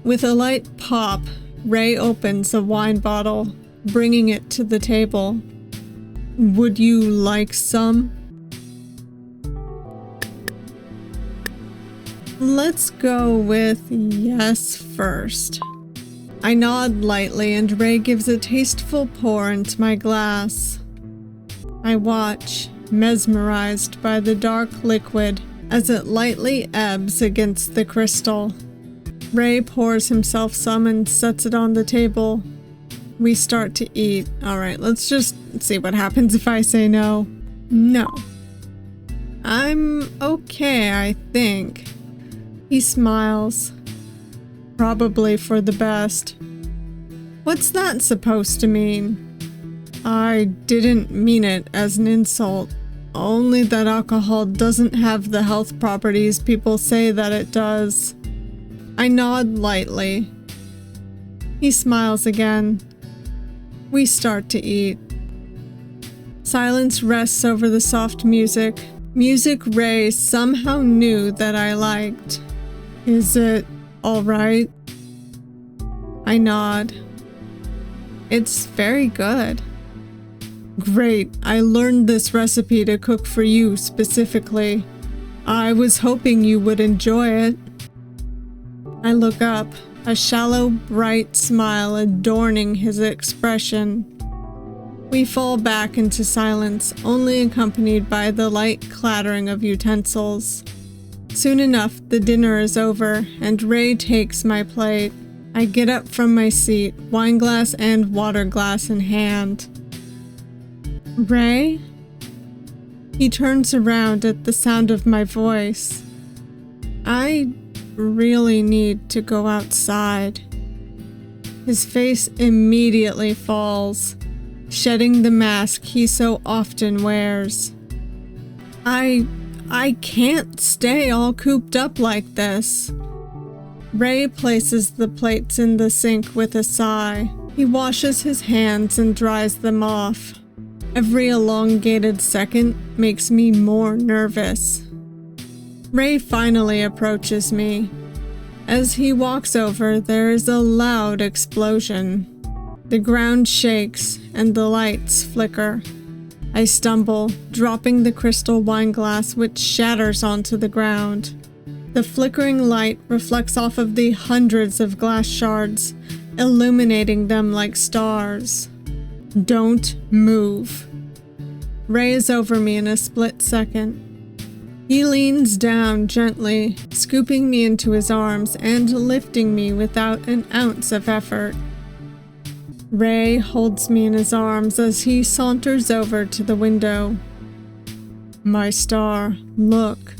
With a light pop, Ray opens a wine bottle, bringing it to the table. Would you like some? Let's go with yes first. I nod lightly and Ray gives a tasteful pour into my glass. I watch, mesmerized by the dark liquid as it lightly ebbs against the crystal. Ray pours himself some and sets it on the table. We start to eat. Alright, let's just see what happens if I say no. No. I'm okay, I think. He smiles. Probably for the best. What's that supposed to mean? I didn't mean it as an insult. Only that alcohol doesn't have the health properties people say that it does. I nod lightly. He smiles again. We start to eat. Silence rests over the soft music. Music Ray somehow knew that I liked. Is it all right? I nod. It's very good. Great, I learned this recipe to cook for you specifically. I was hoping you would enjoy it. I look up, a shallow, bright smile adorning his expression. We fall back into silence, only accompanied by the light clattering of utensils. Soon enough, the dinner is over, and Ray takes my plate. I get up from my seat, wine glass and water glass in hand. Ray? He turns around at the sound of my voice. I really need to go outside. His face immediately falls, shedding the mask he so often wears. I can't stay all cooped up like this. Ray places the plates in the sink with a sigh. He washes his hands and dries them off. Every elongated second makes me more nervous. Ray finally approaches me. As he walks over, there is a loud explosion. The ground shakes and the lights flicker. I stumble, dropping the crystal wine glass, which shatters onto the ground. The flickering light reflects off of the hundreds of glass shards, illuminating them like stars. Don't move. Ray is over me in a split second. He leans down gently, scooping me into his arms and lifting me without an ounce of effort. Ray holds me in his arms as he saunters over to the window. My star, look.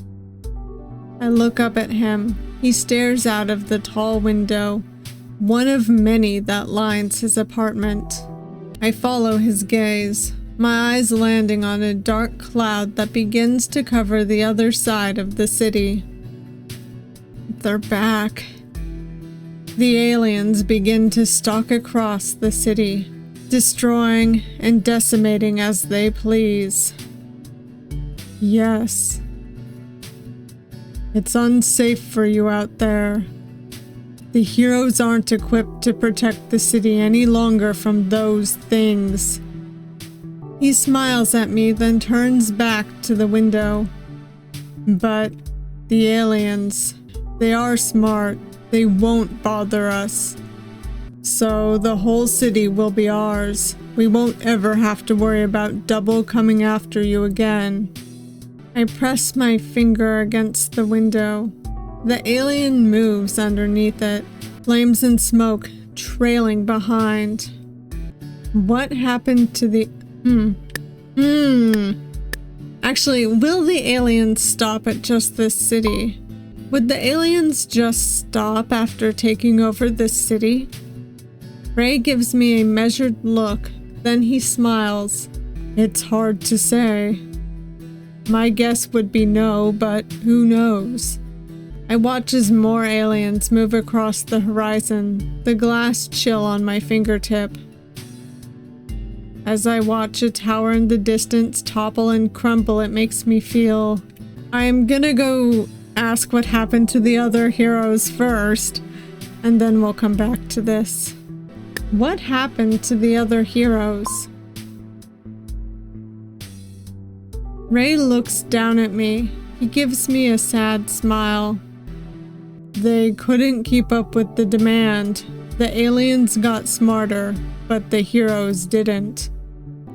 I look up at him. He stares out of the tall window, one of many that lines his apartment. I follow his gaze, my eyes landing on a dark cloud that begins to cover the other side of the city. They're back. The aliens begin to stalk across the city, destroying and decimating as they please. Yes. It's unsafe for you out there. The heroes aren't equipped to protect the city any longer from those things. He smiles at me, then turns back to the window. But the aliens, they are smart. They won't bother us. So the whole city will be ours. We won't ever have to worry about double coming after you again. I press my finger against the window. The alien moves underneath it, flames and smoke trailing behind. What happened to the... Actually, will the aliens stop at just this city? Would the aliens just stop after taking over this city? Ray gives me a measured look, then he smiles. It's hard to say. My guess would be no, but who knows? I watch as more aliens move across the horizon, the glass chill on my fingertip. As I watch a tower in the distance topple and crumble, it makes me feel... I'm gonna go ask what happened to the other heroes first, and then we'll come back to this. What happened to the other heroes? Ray looks down at me. He gives me a sad smile. They couldn't keep up with the demand. The aliens got smarter, but the heroes didn't.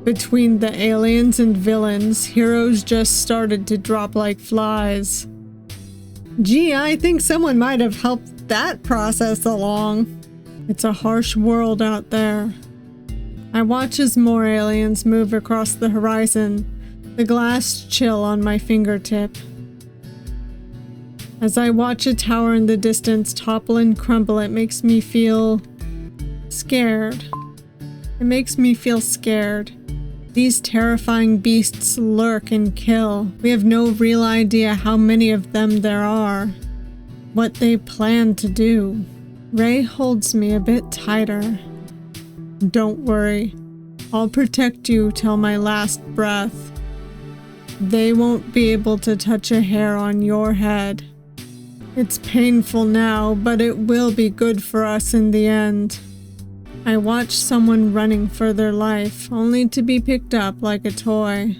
Between the aliens and villains, heroes just started to drop like flies. Gee, I think someone might have helped that process along. It's a harsh world out there. I watch as more aliens move across the horizon, the glass chill on my fingertip. As I watch a tower in the distance topple and crumble, it makes me feel scared. It makes me feel scared. These terrifying beasts lurk and kill. We have no real idea how many of them there are, what they plan to do. Ray holds me a bit tighter. Don't worry, I'll protect you till my last breath. They won't be able to touch a hair on your head. It's painful now, but it will be good for us in the end. I watch someone running for their life, only to be picked up like a toy.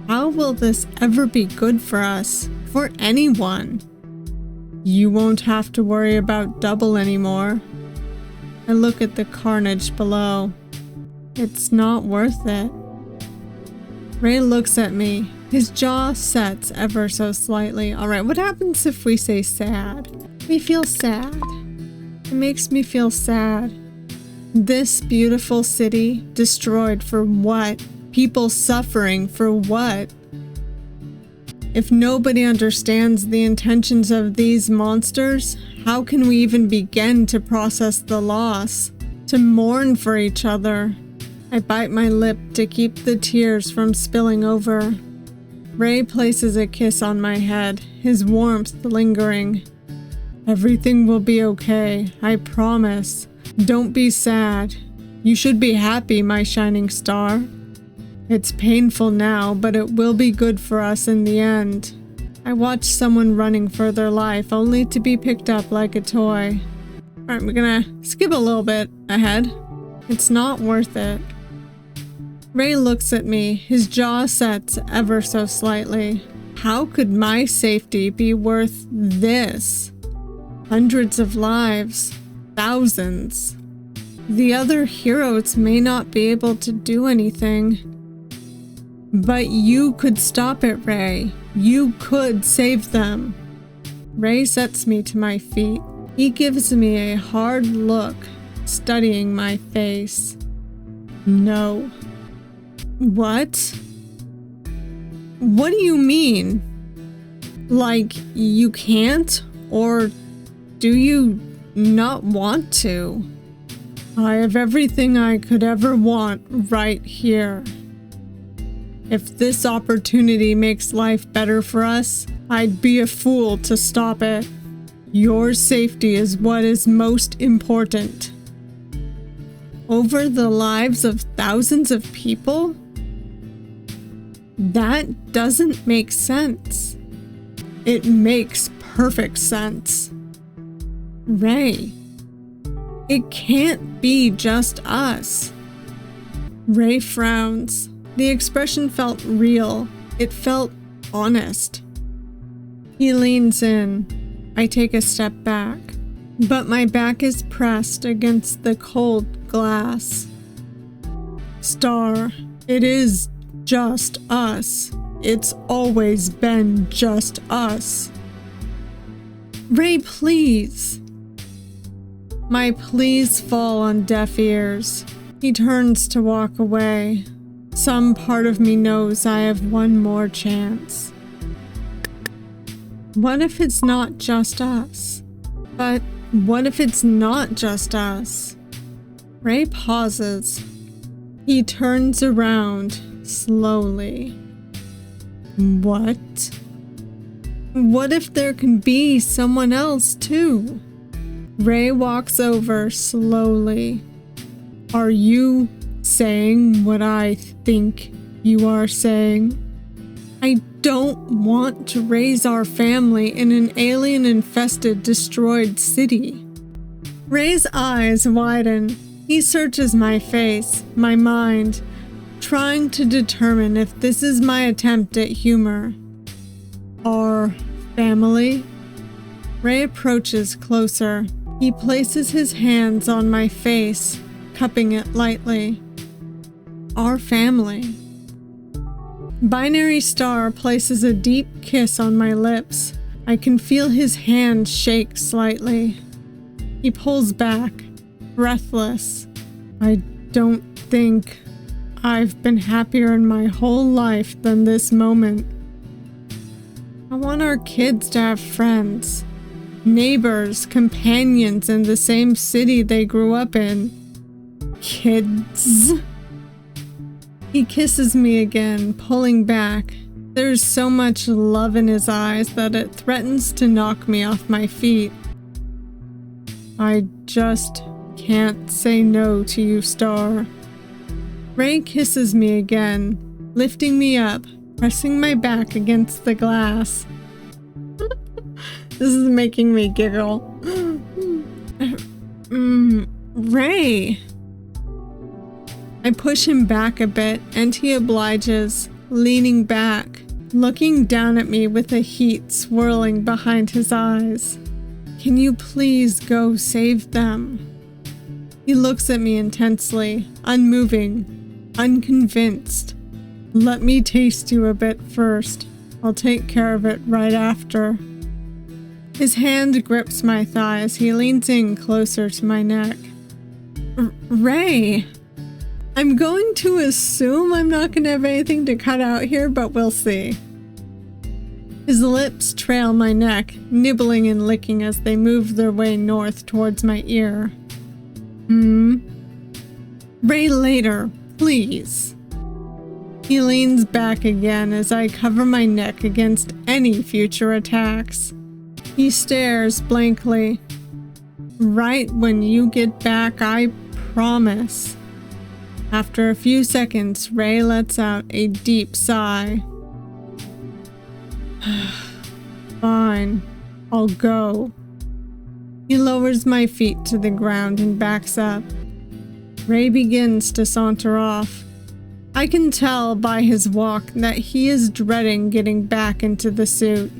How will this ever be good for us? For anyone? You won't have to worry about double anymore. I look at the carnage below. It's not worth it. Ray looks at me. His jaw sets ever so slightly. Alright, what happens if we say sad? We feel sad. It makes me feel sad. This beautiful city destroyed for what? People suffering for what? If nobody understands the intentions of these monsters, how can we even begin to process the loss? To mourn for each other? I bite my lip to keep the tears from spilling over. Ray places a kiss on my head, his warmth lingering. Everything will be okay, I promise. Don't be sad. You should be happy, my shining star. It's painful now, but it will be good for us in the end. I watch someone running for their life, only to be picked up like a toy. Alright, we're gonna skip a little bit ahead. It's not worth it. Ray looks at me, his jaw sets ever so slightly. How could my safety be worth this? Hundreds of lives. Thousands. The other heroes may not be able to do anything. But you could stop it, Ray. You could save them. Ray sets me to my feet. He gives me a hard look, studying my face. No. What? What do you mean? Like, you can't? Or do you not want to? I have everything I could ever want right here. If this opportunity makes life better for us, I'd be a fool to stop it. Your safety is what is most important. Over the lives of thousands of people? That doesn't make sense. It makes perfect sense. Ray, it can't be just us. Ray frowns. The expression felt real. It felt honest. He leans in. I take a step back, but my back is pressed against the cold glass. Star, it is just us. It's always been just us. Ray, please. My pleas fall on deaf ears. He turns to walk away. Some part of me knows I have one more chance. What if it's not just us? But what if it's not just us? Ray pauses. He turns around slowly. What? What if there can be someone else too? Ray walks over slowly. Are you saying what I think you are saying? I don't want to raise our family in an alien-infested, destroyed city. Ray's eyes widen. He searches my face, my mind, trying to determine if this is my attempt at humor. Our family? Ray approaches closer. He places his hands on my face, cupping it lightly. Our family. Binary Star places a deep kiss on my lips. I can feel his hand shake slightly. He pulls back, breathless. I don't think I've been happier in my whole life than this moment. I want our kids to have friends, neighbors, companions in the same city they grew up in. Kids. He kisses me again, pulling back. There's so much love in his eyes that it threatens to knock me off my feet. I just can't say no to you, Star. Ray kisses me again, lifting me up, pressing my back against the glass. This is making me giggle. Ray! I push him back a bit and he obliges, leaning back, looking down at me with the heat swirling behind his eyes. Can you please go save them? He looks at me intensely, unmoving, unconvinced. Let me taste you a bit first. I'll take care of it right after. His hand grips my thigh as he leans in closer to my neck. Ray! I'm going to assume I'm not going to have anything to cut out here, but we'll see. His lips trail my neck, nibbling and licking as they move their way north towards my ear. Ray, later, please. He leans back again as I cover my neck against any future attacks. He stares blankly. Right when you get back, I promise. After a few seconds, Ray lets out a deep sigh. Fine, I'll go. He lowers my feet to the ground and backs up. Ray begins to saunter off. I can tell by his walk that he is dreading getting back into the suit.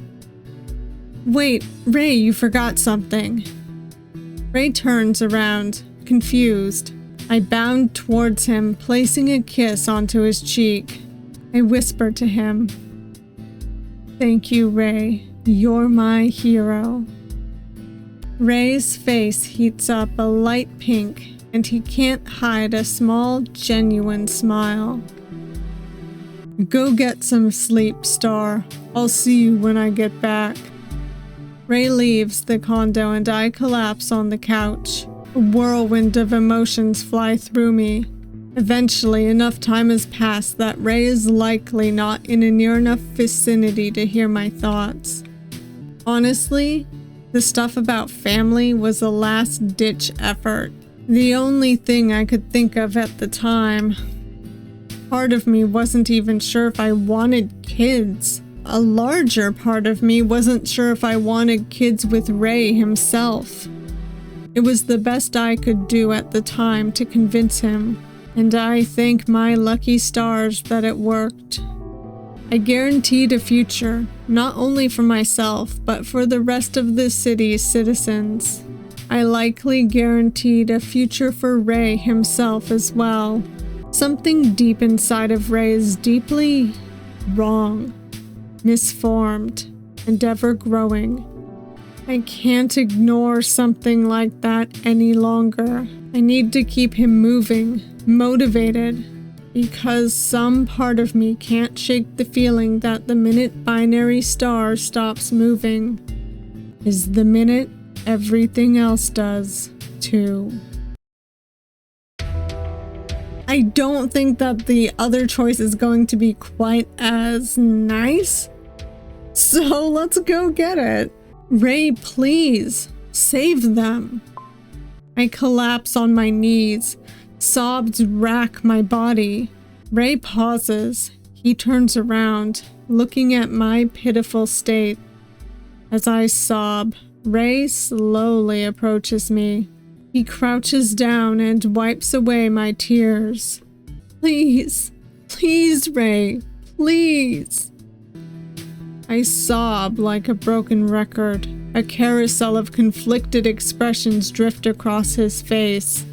Wait, Ray, you forgot something. Ray turns around, confused. I bound towards him, placing a kiss onto his cheek. I whisper to him, "Thank you, Ray. You're my hero." Ray's face heats up a light pink, and he can't hide a small, genuine smile. Go get some sleep, Star. I'll see you when I get back. Ray leaves the condo and I collapse on the couch. A whirlwind of emotions fly through me. Eventually, enough time has passed that Ray is likely not in a near enough vicinity to hear my thoughts. Honestly, the stuff about family was a last-ditch effort. The only thing I could think of at the time. Part of me wasn't even sure if I wanted kids. A larger part of me wasn't sure if I wanted kids with Ray himself. It was the best I could do at the time to convince him, and I thank my lucky stars that it worked. I guaranteed a future, not only for myself, but for the rest of the city's citizens. I likely guaranteed a future for Ray himself as well. Something deep inside of Ray is deeply wrong, misformed, and ever-growing. I can't ignore something like that any longer. I need to keep him moving, motivated, because some part of me can't shake the feeling that the minute binary star stops moving is the minute everything else does, too. I don't think that the other choice is going to be quite as nice, so let's go get it. Ray, please, save them. I collapse on my knees. Sobs rack my body. Ray pauses. He turns around, looking at my pitiful state. As I sob, Ray slowly approaches me. He crouches down and wipes away my tears. Please, please, Ray, please. I sob like a broken record. A carousel of conflicted expressions drift across his face.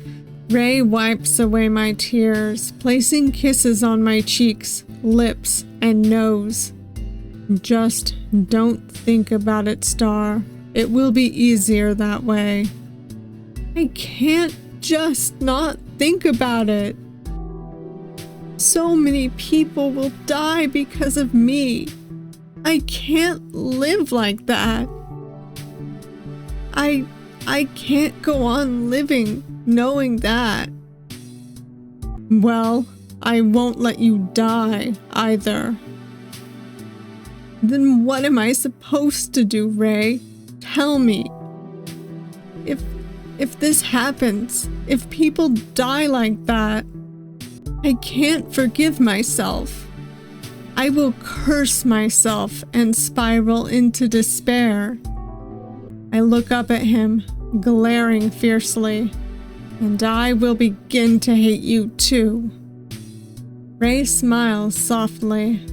Ray wipes away my tears, placing kisses on my cheeks, lips, and nose. Just don't think about it, Star. It will be easier that way. I can't just not think about it. So many people will die because of me. I can't live like that. I can't go on living knowing that. Well, I won't let you die either. Then what am I supposed to do, Ray? Tell me. If this happens, if people die like that, I can't forgive myself. I will curse myself and spiral into despair. I look up at him, glaring fiercely. And I will begin to hate you too. Ray smiles softly.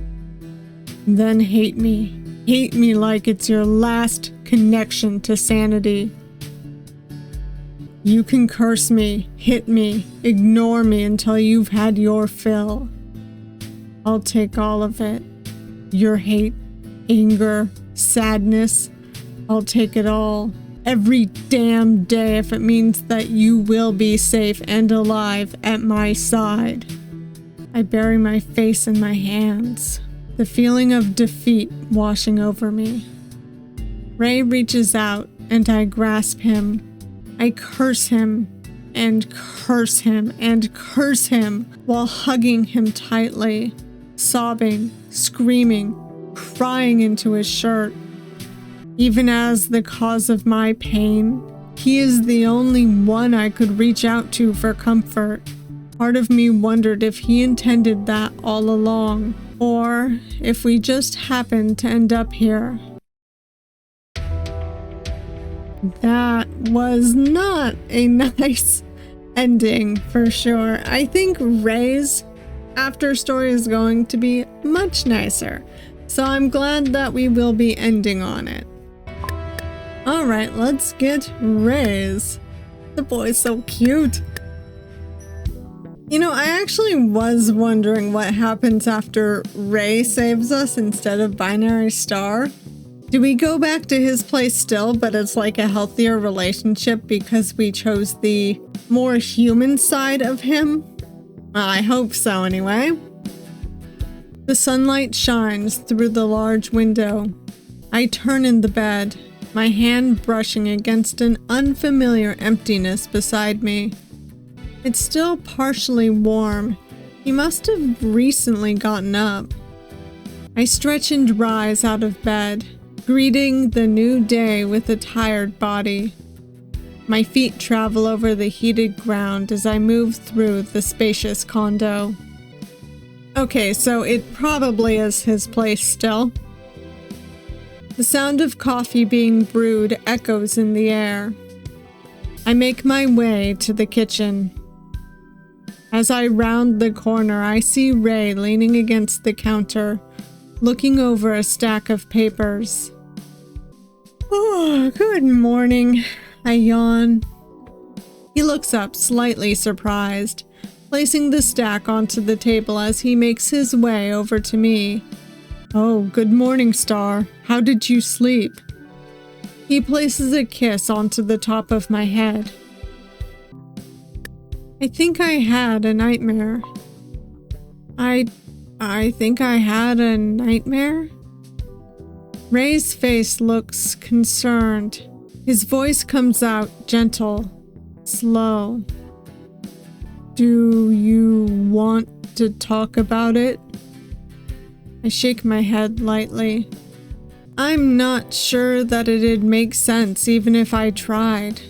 Then hate me. Hate me like it's your last connection to sanity. You can curse me, hit me, ignore me until you've had your fill. I'll take all of it. Your hate, anger, sadness. I'll take it all. Every damn day if it means that you will be safe and alive at my side. I bury my face in my hands, the feeling of defeat washing over me. Ray reaches out and I grasp him. I curse him and curse him and curse him while hugging him tightly, sobbing, screaming, crying into his shirt. Even as the cause of my pain, he is the only one I could reach out to for comfort. Part of me wondered if he intended that all along, or if we just happened to end up here. That was not a nice ending for sure. I think Ray's after story is going to be much nicer, so I'm glad that we will be ending on it. Alright, let's get Ray's. The boy's so cute. You know, I actually was wondering what happens after Ray saves us instead of Binary Star. Do we go back to his place still, but it's like a healthier relationship because we chose the more human side of him? Well, I hope so anyway. The sunlight shines through the large window. I turn in the bed, my hand brushing against an unfamiliar emptiness beside me. It's still partially warm. He must have recently gotten up. I stretch and rise out of bed, greeting the new day with a tired body. My feet travel over the heated ground as I move through the spacious condo. Okay, so it probably is his place still. The sound of coffee being brewed echoes in the air. I make my way to the kitchen. As I round the corner, I see Ray leaning against the counter, looking over a stack of papers. Oh, good morning. I yawn. He looks up, slightly surprised, placing the stack onto the table as he makes his way over to me. Oh, good morning, Star. How did you sleep? He places a kiss onto the top of my head. I think I had a nightmare. I think I had a nightmare? Ray's face looks concerned. His voice comes out gentle, slow. Do you want to talk about it? I shake my head lightly. I'm not sure that it'd make sense even if I tried.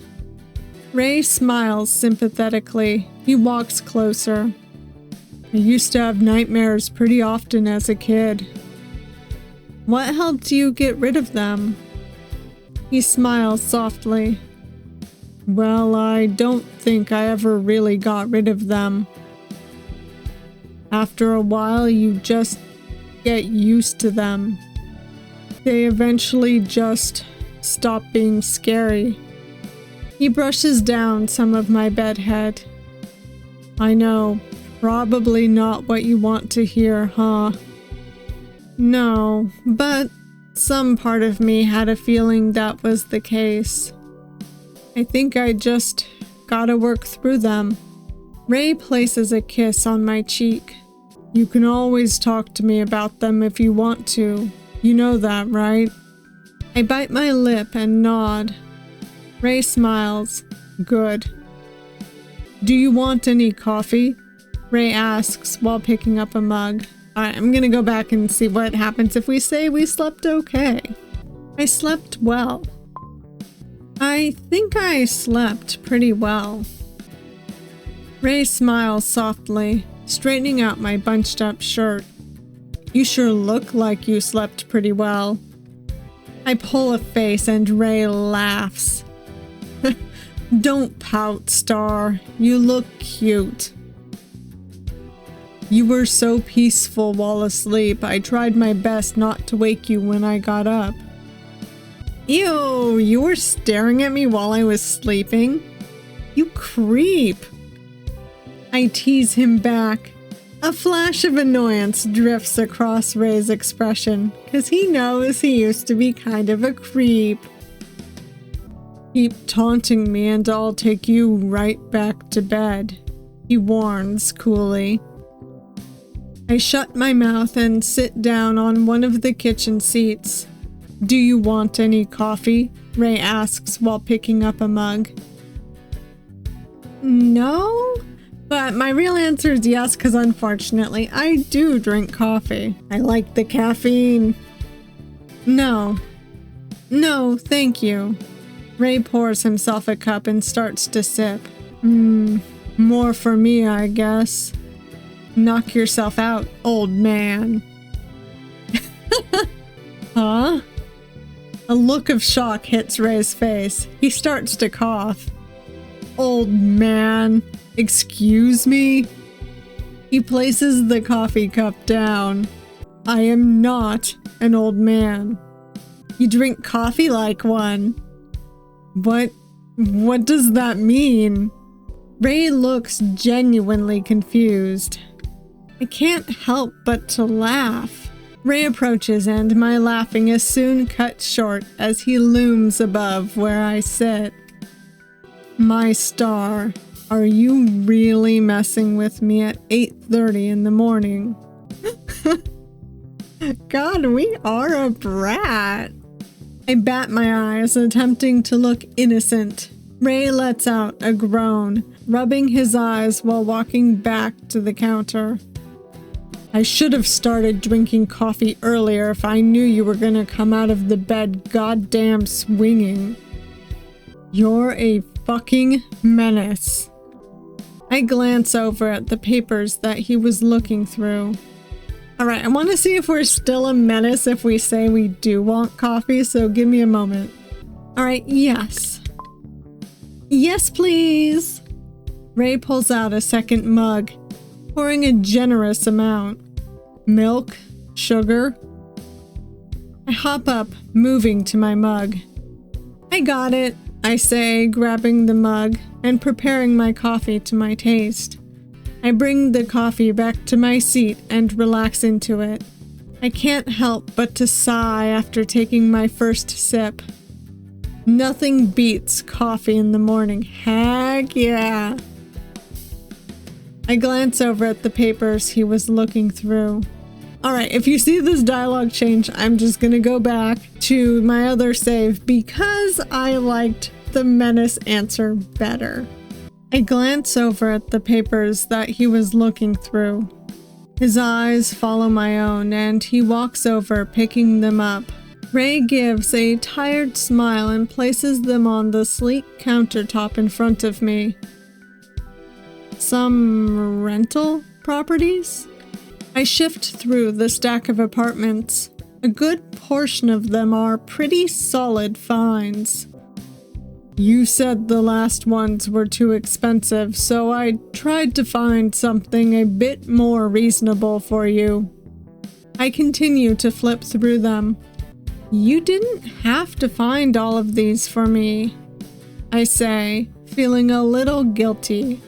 Ray smiles sympathetically. He walks closer. I used to have nightmares pretty often as a kid. What helped you get rid of them? He smiles softly. Well, I don't think I ever really got rid of them. After a while, you just get used to them. They eventually just stop being scary. He brushes down some of my bedhead. I know, probably not what you want to hear, huh? No, but some part of me had a feeling that was the case. I think I just gotta work through them. Ray places a kiss on my cheek. You can always talk to me about them if you want to. You know that, right? I bite my lip and nod. Ray smiles. Good. Do you want any coffee? Ray asks while picking up a mug. Alright, I'm gonna go back and see what happens if we say we slept okay. I slept well. I think I slept pretty well. Ray smiles softly, straightening out my bunched up shirt. You sure look like you slept pretty well. I pull a face and Ray laughs. Don't pout, Star. You look cute. You were so peaceful while asleep. I tried my best not to wake you when I got up. Ew, you were staring at me while I was sleeping? You creep. I tease him back. A flash of annoyance drifts across Ray's expression, because he knows he used to be kind of a creep. Keep taunting me and I'll take you right back to bed, he warns coolly. I shut my mouth and sit down on one of the kitchen seats. Do you want any coffee? Ray asks while picking up a mug. No, but my real answer is yes, because unfortunately I do drink coffee. I like the caffeine. No, thank you. Ray pours himself a cup and starts to sip. More for me, I guess. Knock yourself out, old man. Huh? A look of shock hits Ray's face. He starts to cough. Old man, excuse me? He places the coffee cup down. I am not an old man. You drink coffee like one. What does that mean? Ray looks genuinely confused. I can't help but to laugh. Ray approaches and my laughing is soon cut short as he looms above where I sit. My Star, are you really messing with me at 8:30 in the morning? God, we are a brat. I bat my eyes, attempting to look innocent. Ray lets out a groan, rubbing his eyes while walking back to the counter. I should have started drinking coffee earlier if I knew you were gonna come out of the bed goddamn swinging. You're a fucking menace. I glance over at the papers that he was looking through. Alright, I want to see if we're still a menace if we say we do want coffee, so give me a moment. Alright, yes. Yes, please. Ray pulls out a second mug, pouring a generous amount. Milk, sugar. I hop up, moving to my mug. I got it, I say, grabbing the mug and preparing my coffee to my taste. I bring the coffee back to my seat and relax into it. I can't help but to sigh after taking my first sip. Nothing beats coffee in the morning. Heck yeah. I glance over at the papers he was looking through. Alright, if you see this dialogue change, I'm just gonna go back to my other save because I liked the menace answer better. I glance over at the papers that he was looking through. His eyes follow my own and he walks over, picking them up. Ray gives a tired smile and places them on the sleek countertop in front of me. Some rental properties? I shift through the stack of apartments. A good portion of them are pretty solid finds. You said the last ones were too expensive, so I tried to find something a bit more reasonable for you. I continue to flip through them. You didn't have to find all of these for me, I say, feeling a little guilty.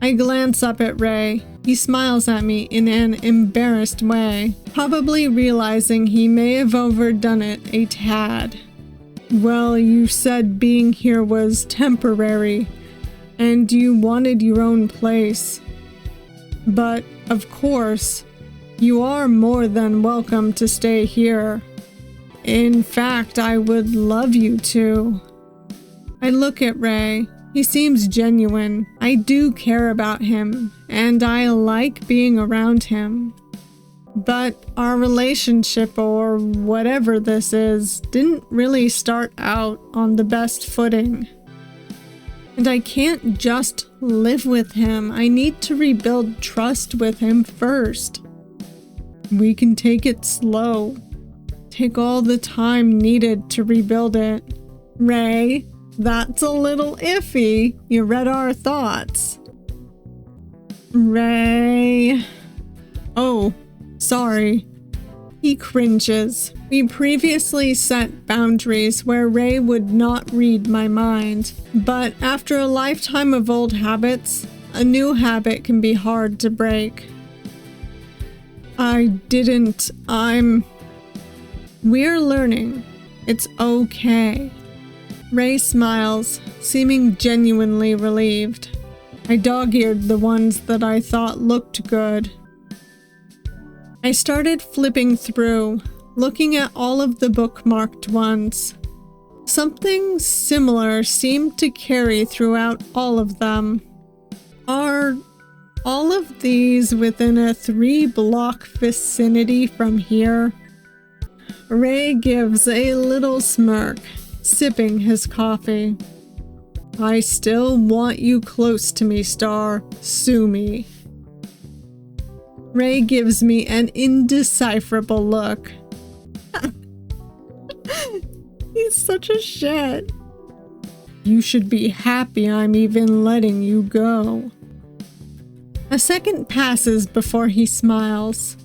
I glance up at Ray. He smiles at me in an embarrassed way, probably realizing he may have overdone it a tad. Well, you said being here was temporary, and you wanted your own place. But, of course, you are more than welcome to stay here. In fact, I would love you to. I look at Ray. He seems genuine. I do care about him, and I like being around him. But our relationship, or whatever this is, didn't really start out on the best footing. And I can't just live with him. I need to rebuild trust with him first. We can take it slow. Take all the time needed to rebuild it. Ray, That's a little iffy. You read our thoughts. Ray. Oh, sorry. He cringes. We previously set boundaries where Ray would not read my mind, but after a lifetime of old habits, a new habit can be hard to break. We're learning. It's okay. Ray smiles, seeming genuinely relieved. I dog-eared the ones that I thought looked good. I started flipping through, looking at all of the bookmarked ones. Something similar seemed to carry throughout all of them. Are all of these within a 3-block vicinity from here? Ray gives a little smirk, sipping his coffee. I still want you close to me, Star. Sue me. Ray gives me an indecipherable look. He's such a shit. You should be happy I'm even letting you go. A second passes before he smiles.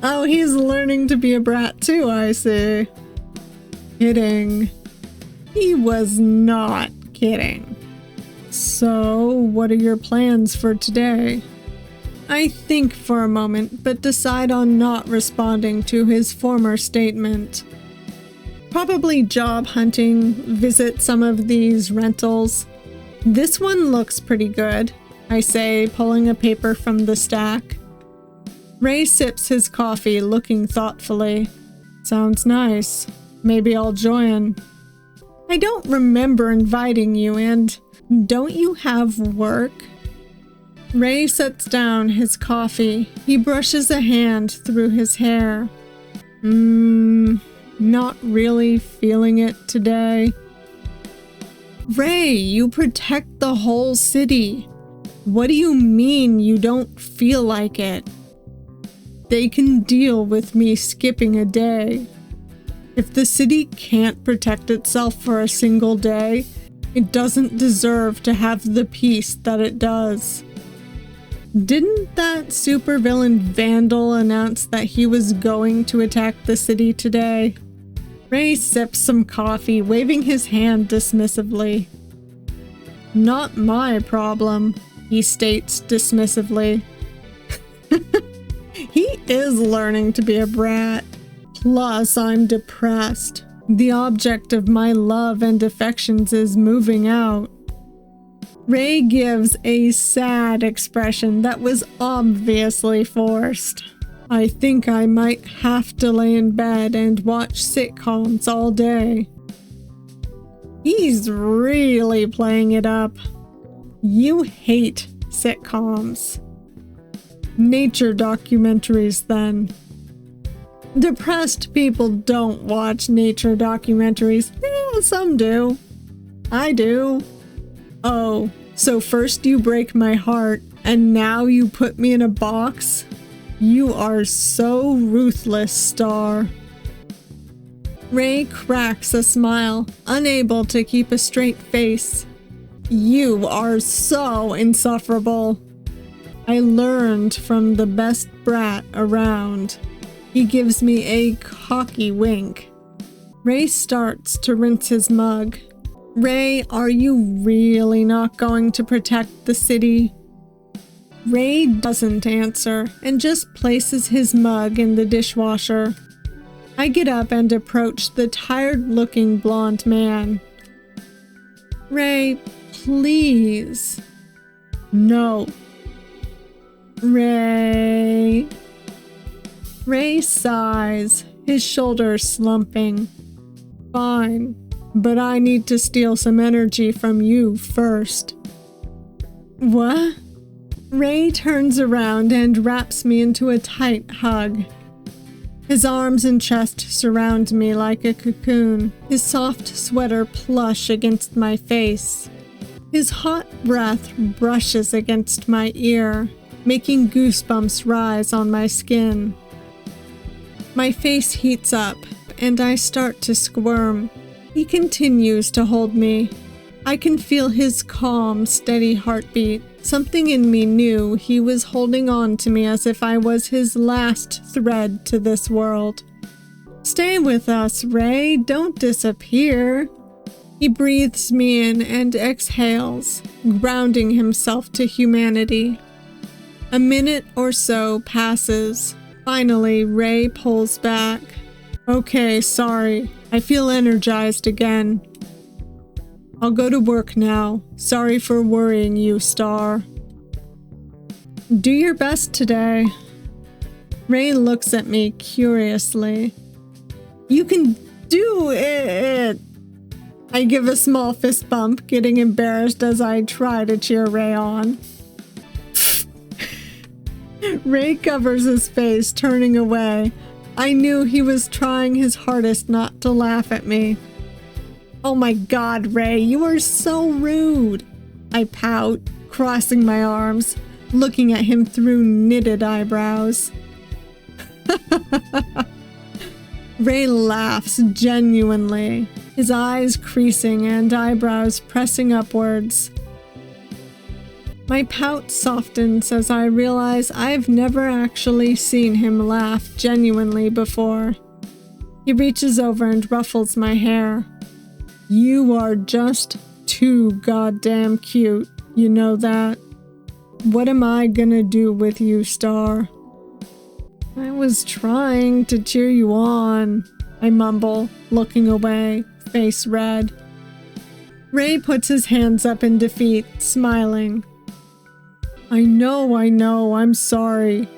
Oh, he's learning to be a brat too, I see. Kidding. He was not kidding. So, what are your plans for today? I think for a moment, but decide on not responding to his former statement. Probably job hunting, visit some of these rentals. This one looks pretty good, I say, pulling a paper from the stack. Ray sips his coffee, looking thoughtfully. Sounds nice. Maybe I'll join. I don't remember inviting you, and don't you have work? Ray sets down his coffee. He brushes a hand through his hair. Not really feeling it today. Ray, you protect the whole city. What do you mean you don't feel like it? They can deal with me skipping a day. If the city can't protect itself for a single day, it doesn't deserve to have the peace that it does. Didn't that supervillain Vandal announce that he was going to attack the city today? Ray sips some coffee, waving his hand dismissively. Not my problem, he states dismissively. He is learning to be a brat. Plus, I'm depressed. The object of my love and affections is moving out. Ray gives a sad expression that was obviously forced. I think I might have to lay in bed and watch sitcoms all day. He's really playing it up. You hate sitcoms. Nature documentaries, then. Depressed people don't watch nature documentaries. Some do. I do. Oh, so first you break my heart, and now you put me in a box? You are so ruthless, Star. Ray cracks a smile, unable to keep a straight face. You are so insufferable. I learned from the best brat around. He gives me a cocky wink. Ray starts to rinse his mug. Ray, are you really not going to protect the city? Ray doesn't answer and just places his mug in the dishwasher. I get up and approach the tired-looking blonde man. Ray, please. No. Ray. Ray sighs, his shoulders slumping. Fine, but I need to steal some energy from you first. What? Ray turns around and wraps me into a tight hug. His arms and chest surround me like a cocoon, his soft sweater plush against my face. His hot breath brushes against my ear, making goosebumps rise on my skin. My face heats up, and I start to squirm. He continues to hold me. I can feel his calm, steady heartbeat. Something in me knew he was holding on to me as if I was his last thread to this world. Stay with us, Ray. Don't disappear. He breathes me in and exhales, grounding himself to humanity. A minute or so passes. Finally, Ray pulls back. Okay, sorry. I feel energized again. I'll go to work now. Sorry for worrying you, Star. Do your best today. Ray looks at me curiously. You can do it. I give a small fist bump, getting embarrassed as I try to cheer Ray on. Ray covers his face, turning away. I knew he was trying his hardest not to laugh at me. Oh my God, Ray, you are so rude. I pout, crossing my arms, looking at him through knitted eyebrows. Ray laughs genuinely, his eyes creasing and eyebrows pressing upwards. My pout softens as I realize I've never actually seen him laugh genuinely before. He reaches over and ruffles my hair. You are just too goddamn cute, you know that? What am I gonna do with you, Star? I was trying to cheer you on, I mumble, looking away, face red. Ray puts his hands up in defeat, smiling. I know, I'm sorry.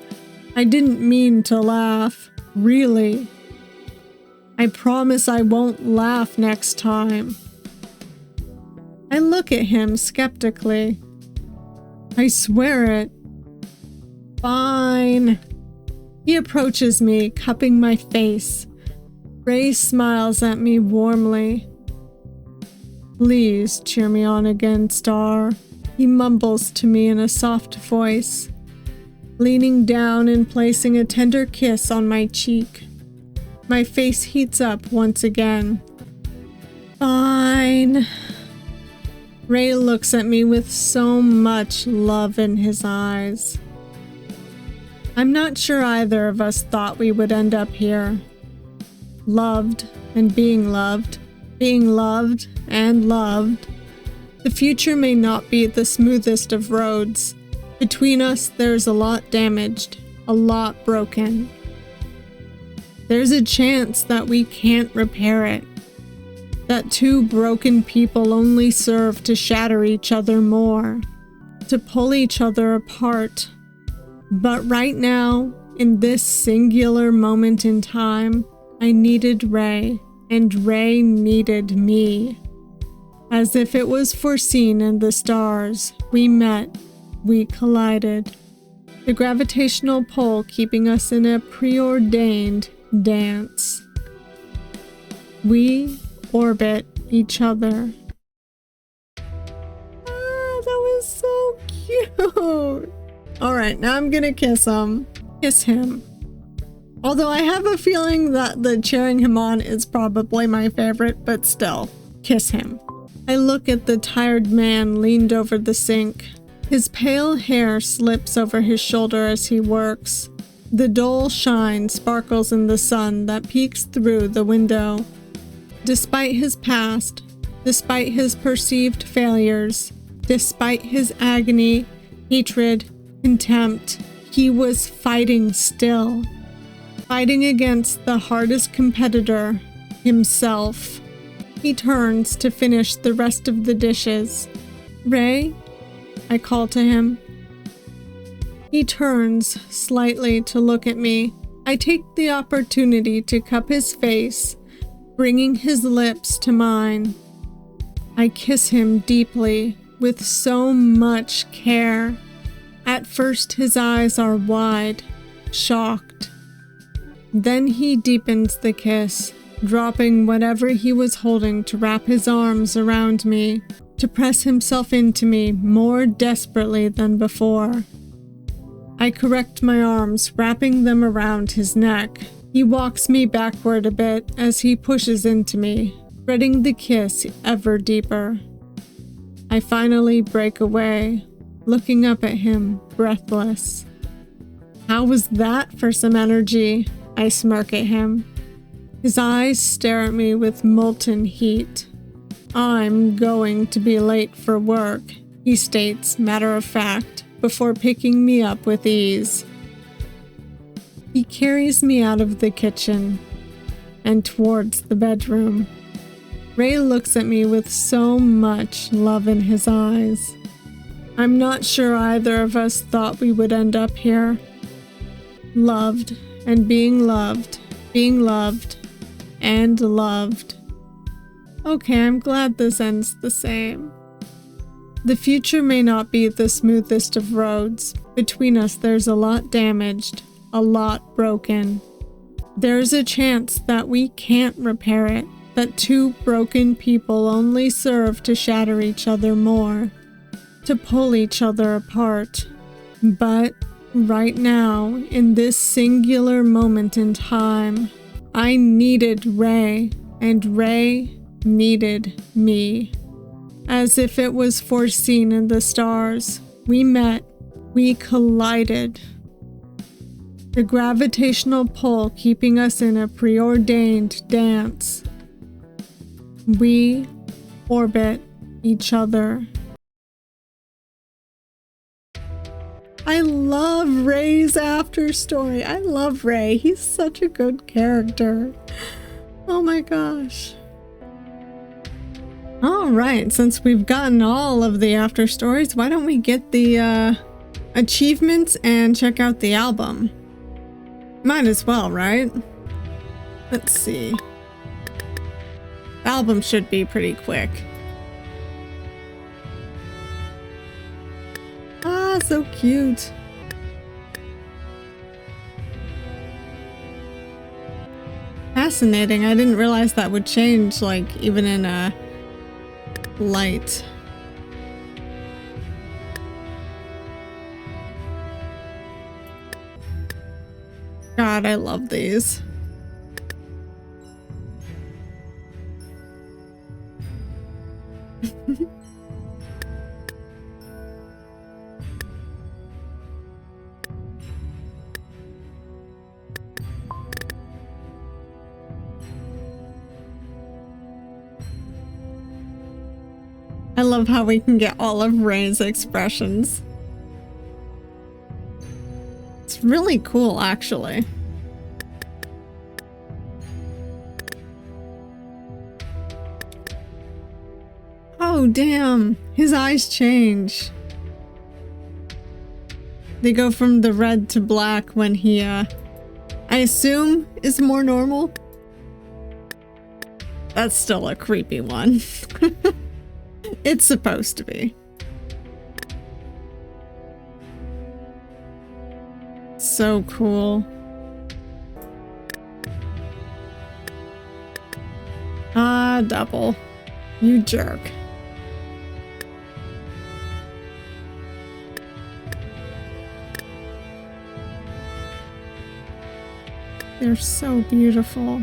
I didn't mean to laugh, really. I promise I won't laugh next time. I look at him skeptically. I swear it. Fine. He approaches me, cupping my face. Ray smiles at me warmly. Please cheer me on again, Star. He mumbles to me in a soft voice, leaning down and placing a tender kiss on my cheek. My face heats up once again. Fine. Ray looks at me with so much love in his eyes. I'm not sure either of us thought we would end up here. Loved and being loved and loved. The future may not be the smoothest of roads. Between us, there's a lot damaged, a lot broken. There's a chance that we can't repair it. That two broken people only serve to shatter each other more, to pull each other apart. But right now, in this singular moment in time, I needed Ray, and Ray needed me. As if it was foreseen in the stars, we met, we collided. The gravitational pull keeping us in a preordained dance. We orbit each other. Ah, that was so cute. Alright, now I'm gonna kiss him. Kiss him. Although I have a feeling that the cheering him on is probably my favorite, but still, kiss him. I look at the tired man leaned over the sink. His pale hair slips over his shoulder as he works. The dull shine sparkles in the sun that peeks through the window. Despite his past, despite his perceived failures, despite his agony, hatred, contempt, he was fighting still. Fighting against the hardest competitor, himself. He turns to finish the rest of the dishes. Ray? I call to him. He turns slightly to look at me. I take the opportunity to cup his face, bringing his lips to mine. I kiss him deeply, with so much care. At first his eyes are wide, shocked. Then he deepens the kiss, dropping whatever he was holding to wrap his arms around me, to press himself into me more desperately than before. I correct my arms, wrapping them around his neck. He walks me backward a bit as he pushes into me. spreading the kiss ever deeper. I finally break away, looking up at him, breathless. How was that for some energy? I smirk at him. His eyes stare at me with molten heat. I'm going to be late for work, he states, matter of fact, before picking me up with ease. He carries me out of the kitchen and towards the bedroom. Ray looks at me with so much love in his eyes. I'm not sure either of us thought we would end up here. Loved and being loved and loved. Okay, I'm glad this ends the same. The future may not be the smoothest of roads. Between us, there's a lot damaged, a lot broken. There's a chance that we can't repair it, that two broken people only serve to shatter each other more, to pull each other apart. But right now, in this singular moment in time, I needed Ray, and Ray needed me. As if it was foreseen in the stars, we met, we collided. The gravitational pull keeping us in a preordained dance. We orbit each other. I love Ray's after story. I love Ray. He's such a good character. Oh my gosh. All right, since we've gotten all of the after stories, why don't we get the achievements and check out the album? Might as well, right? Let's see. The album should be pretty quick. Ah, so cute. Fascinating. I didn't realize that would change, like, even in a light. God, I love these. I love how we can get all of Ray's expressions. It's really cool, actually. Oh, damn. His eyes change. They go from the red to black when he, I assume, is more normal. That's still a creepy one. It's supposed to be. So cool. Ah, double. You jerk. They're so beautiful.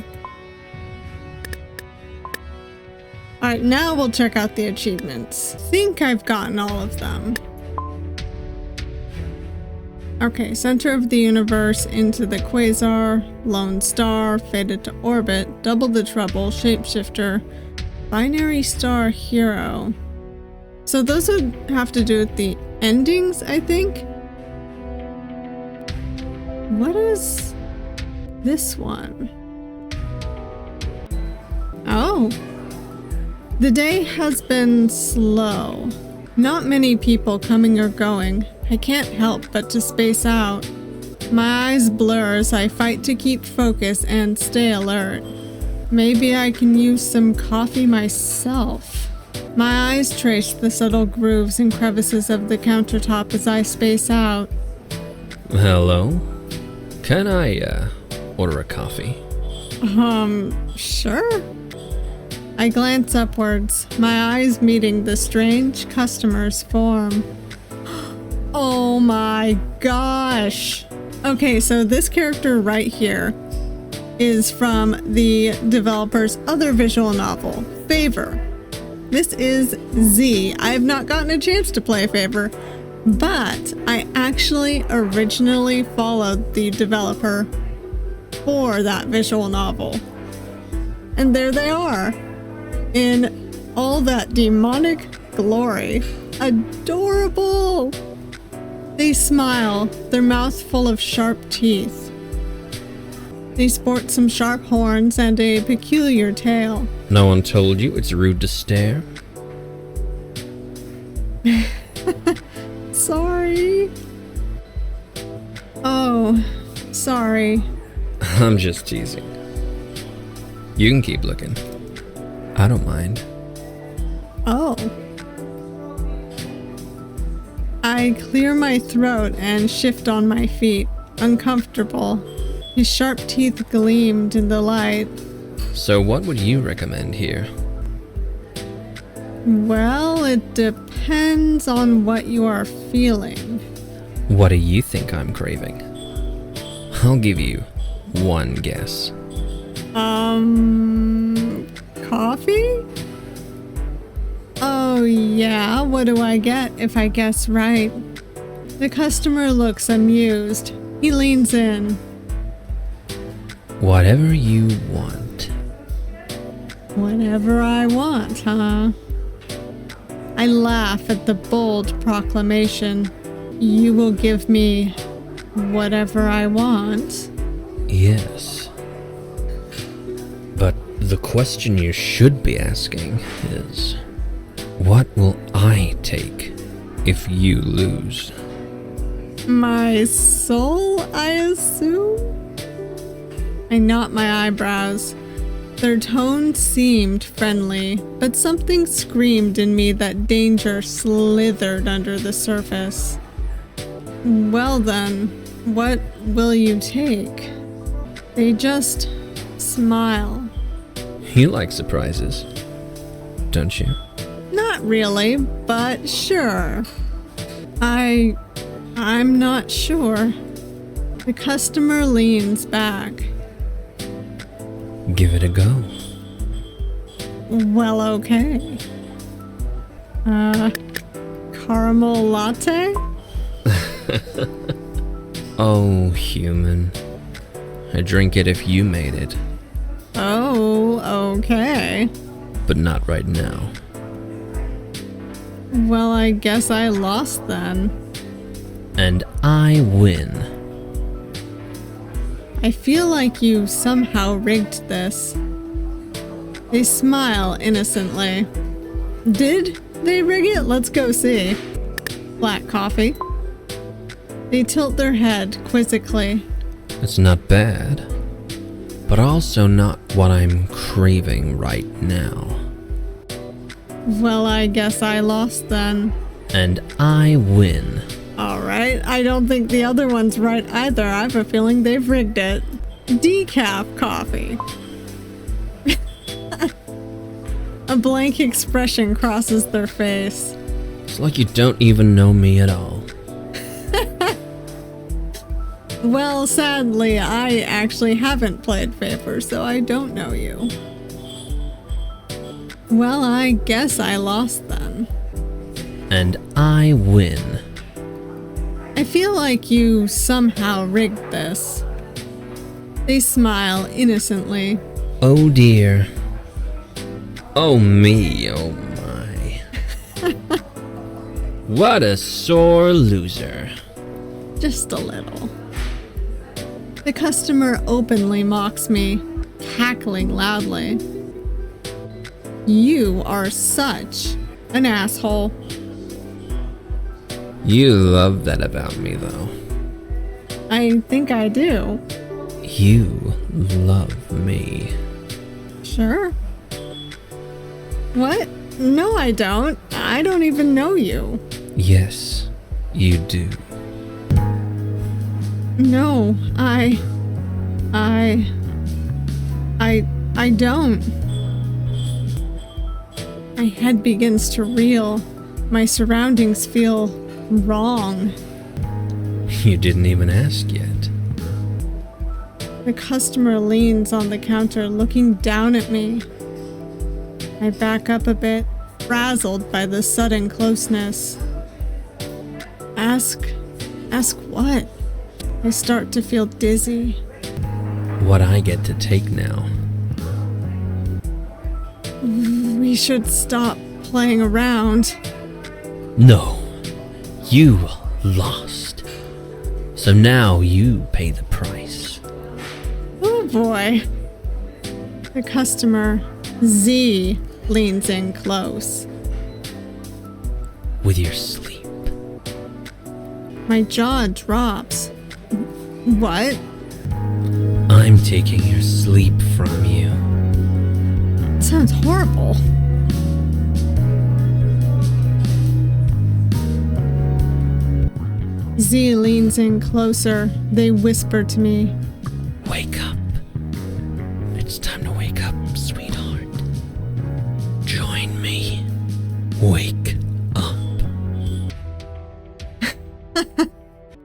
Alright, now we'll check out the achievements. I think I've gotten all of them. Okay, center of the universe, into the quasar, lone star, faded to orbit, double the trouble, shapeshifter, binary star hero. So those would have to do with the endings, I think. What is this one? Oh. The day has been slow. Not many people coming or going. I can't help but to space out. My eyes blur as I fight to keep focus and stay alert. Maybe I can use some coffee myself. My eyes trace the subtle grooves and crevices of the countertop as I space out. Hello? Can I, order a coffee? Sure. I glance upwards, my eyes meeting the strange customer's form. Oh my gosh! Okay, so this character right here is from the developer's other visual novel, Favor. This is Z. I have not gotten a chance to play Favor, but I actually originally followed the developer for that visual novel. And there they are, in all that demonic glory. Adorable! They smile, their mouth full of sharp teeth. They sport some sharp horns and a peculiar tail. No one told you it's rude to stare? Sorry. Oh, sorry. I'm just teasing. You can keep looking. I don't mind. Oh. I clear my throat and shift on my feet, uncomfortable. His sharp teeth gleamed in the light. So what would you recommend here? Well, it depends on what you are feeling. What do you think I'm craving? I'll give you one guess. Coffee? Oh yeah, what do I get if I guess right? The customer looks amused. He leans in. Whatever you want. Whatever I want, huh? I laugh at the bold proclamation. You will give me whatever I want. Yes. But the question you should be asking is, what will I take if you lose? My soul, I assume? I knot my eyebrows. Their tone seemed friendly, but something screamed in me that danger slithered under the surface. Well then, what will you take? They just smile. You like surprises, don't you? Not really, but sure. I'm not sure. The customer leans back. Give it a go. Well, okay. Caramel latte? Oh, human. I'd drink it if you made it, Oh, okay. but not right now. Well, I guess I lost then. And I win. I feel like you somehow rigged this. They smile innocently. Did they rig it? Let's go see. Black coffee. They tilt their head quizzically. It's not bad, but also not what I'm craving right now. Well, I guess I lost then. And I win. Alright, I don't think the other one's right either. I have a feeling they've rigged it. Decaf coffee. A blank expression crosses their face. It's like you don't even know me at all. Well, sadly, I actually haven't played Favor, so I don't know you. Well, I guess I lost then. And I win. I feel like you somehow rigged this. They smile innocently. Oh dear. Oh me, oh my. What a sore loser. Just a little. The customer openly mocks me, cackling loudly. You are such an asshole. You love that about me, though. I think I do. You love me. Sure. What? No, I don't. I don't even know you. Yes, you do. No, I don't. My head begins to reel. My surroundings feel wrong. You didn't even ask yet. The customer leans on the counter, looking down at me. I back up a bit, frazzled by the sudden closeness. Ask what? I start to feel dizzy. What I get to take now. We should stop playing around. No, you lost. So now you pay the price. Oh boy. The customer, Z, leans in close. With your sleep. My jaw drops. What? I'm taking your sleep from you. Sounds horrible. Z leans in closer. They whisper to me. Wake up. It's time to wake up, sweetheart. Join me. Wake up.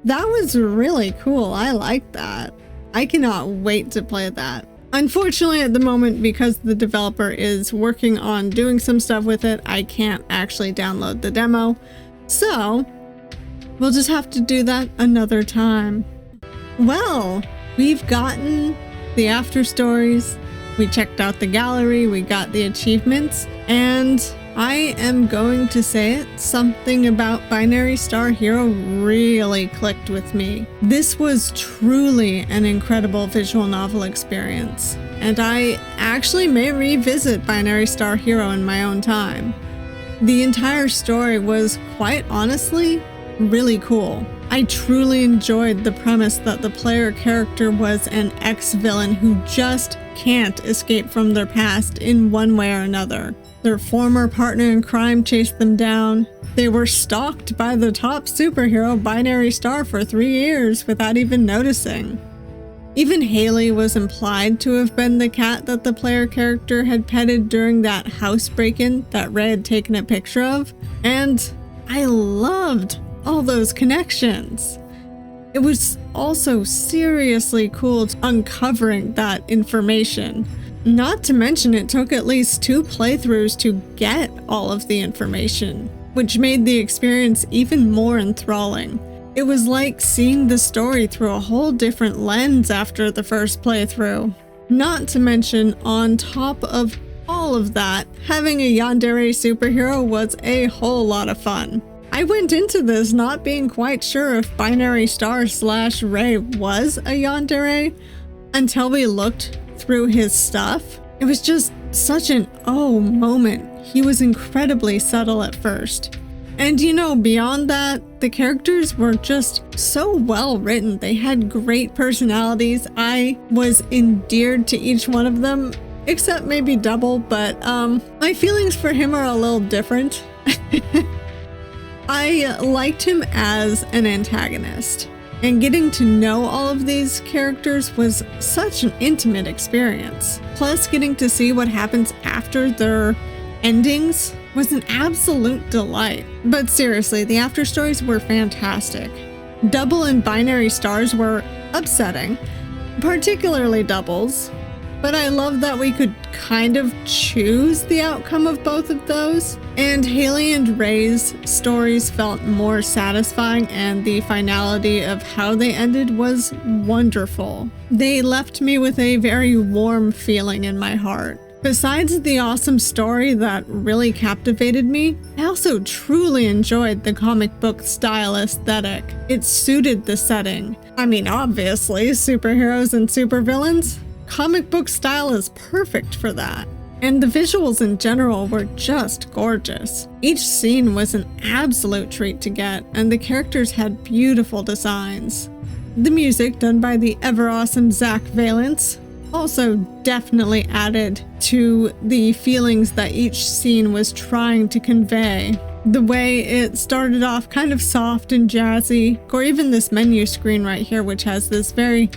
That was really cool. I like that. I cannot wait to play that. Unfortunately, at the moment, because the developer is working on doing some stuff with it, I can't actually download the demo. So, we'll just have to do that another time. Well, we've gotten the after stories, we checked out the gallery, we got the achievements, and I am going to say it, something about Binary Star Hero really clicked with me. This was truly an incredible visual novel experience, and I actually may revisit Binary Star Hero in my own time. The entire story was, quite honestly, really cool. I truly enjoyed the premise that the player character was an ex-villain who just can't escape from their past in one way or another. Their former partner in crime chased them down. They were stalked by the top superhero Binary Star for 3 years without even noticing. Even Haley was implied to have been the cat that the player character had petted during that house break-in that Ray had taken a picture of, and I loved all those connections. It was also seriously cool uncovering that information. Not to mention it took at least 2 playthroughs to get all of the information, which made the experience even more enthralling. It was like seeing the story through a whole different lens after the first playthrough. Not to mention, on top of all of that, having a yandere superhero was a whole lot of fun. I went into this not being quite sure if Binary Star / Ray was a yandere until we looked through his stuff. It was just such an oh moment. He was incredibly subtle at first. And you know, beyond that, the characters were just so well written. They had great personalities. I was endeared to each one of them, except maybe Double, but my feelings for him are a little different. I liked him as an antagonist, and getting to know all of these characters was such an intimate experience. Plus, getting to see what happens after their endings was an absolute delight. But seriously, the after stories were fantastic. Double and Binary Stars were upsetting, particularly Double's, but I love that we could kind of choose the outcome of both of those. And Haley and Ray's stories felt more satisfying, and the finality of how they ended was wonderful. They left me with a very warm feeling in my heart. Besides the awesome story that really captivated me, I also truly enjoyed the comic book style aesthetic. It suited the setting. I mean, obviously, superheroes and supervillains. Comic book style is perfect for that. And the visuals in general were just gorgeous. Each scene was an absolute treat to get, and the characters had beautiful designs. The music, done by the ever-awesome Zach Valence, also definitely added to the feelings that each scene was trying to convey. The way it started off kind of soft and jazzy, or even this menu screen right here, which has this very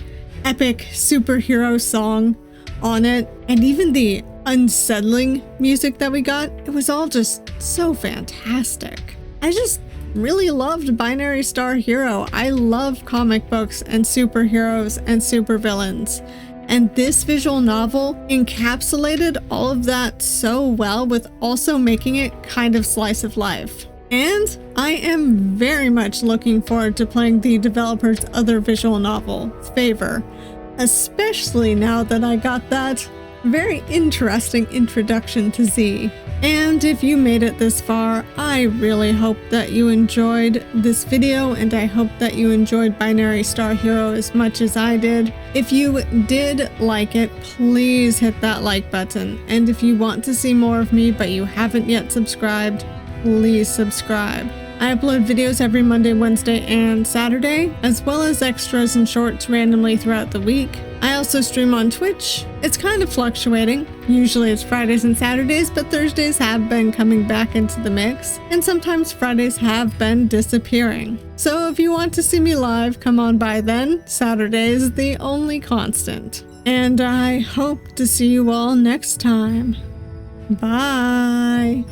epic superhero song on it, and even the unsettling music that we got, it was all just so fantastic. I just really loved Binary Star Hero. I love comic books and superheroes and supervillains. And this visual novel encapsulated all of that so well, with also making it kind of slice of life. And I am very much looking forward to playing the developer's other visual novel, Favor, especially now that I got that very interesting introduction to Z. And if you made it this far, I really hope that you enjoyed this video, and I hope that you enjoyed Binary Star Hero as much as I did. If you did like it, please hit that like button. And if you want to see more of me but you haven't yet subscribed, please subscribe. I upload videos every Monday, Wednesday, and Saturday, as well as extras and shorts randomly throughout the week. I also stream on Twitch. It's kind of fluctuating. Usually it's Fridays and Saturdays, but Thursdays have been coming back into the mix, and sometimes Fridays have been disappearing. So if you want to see me live, come on by then. Saturday is the only constant. And I hope to see you all next time. Bye.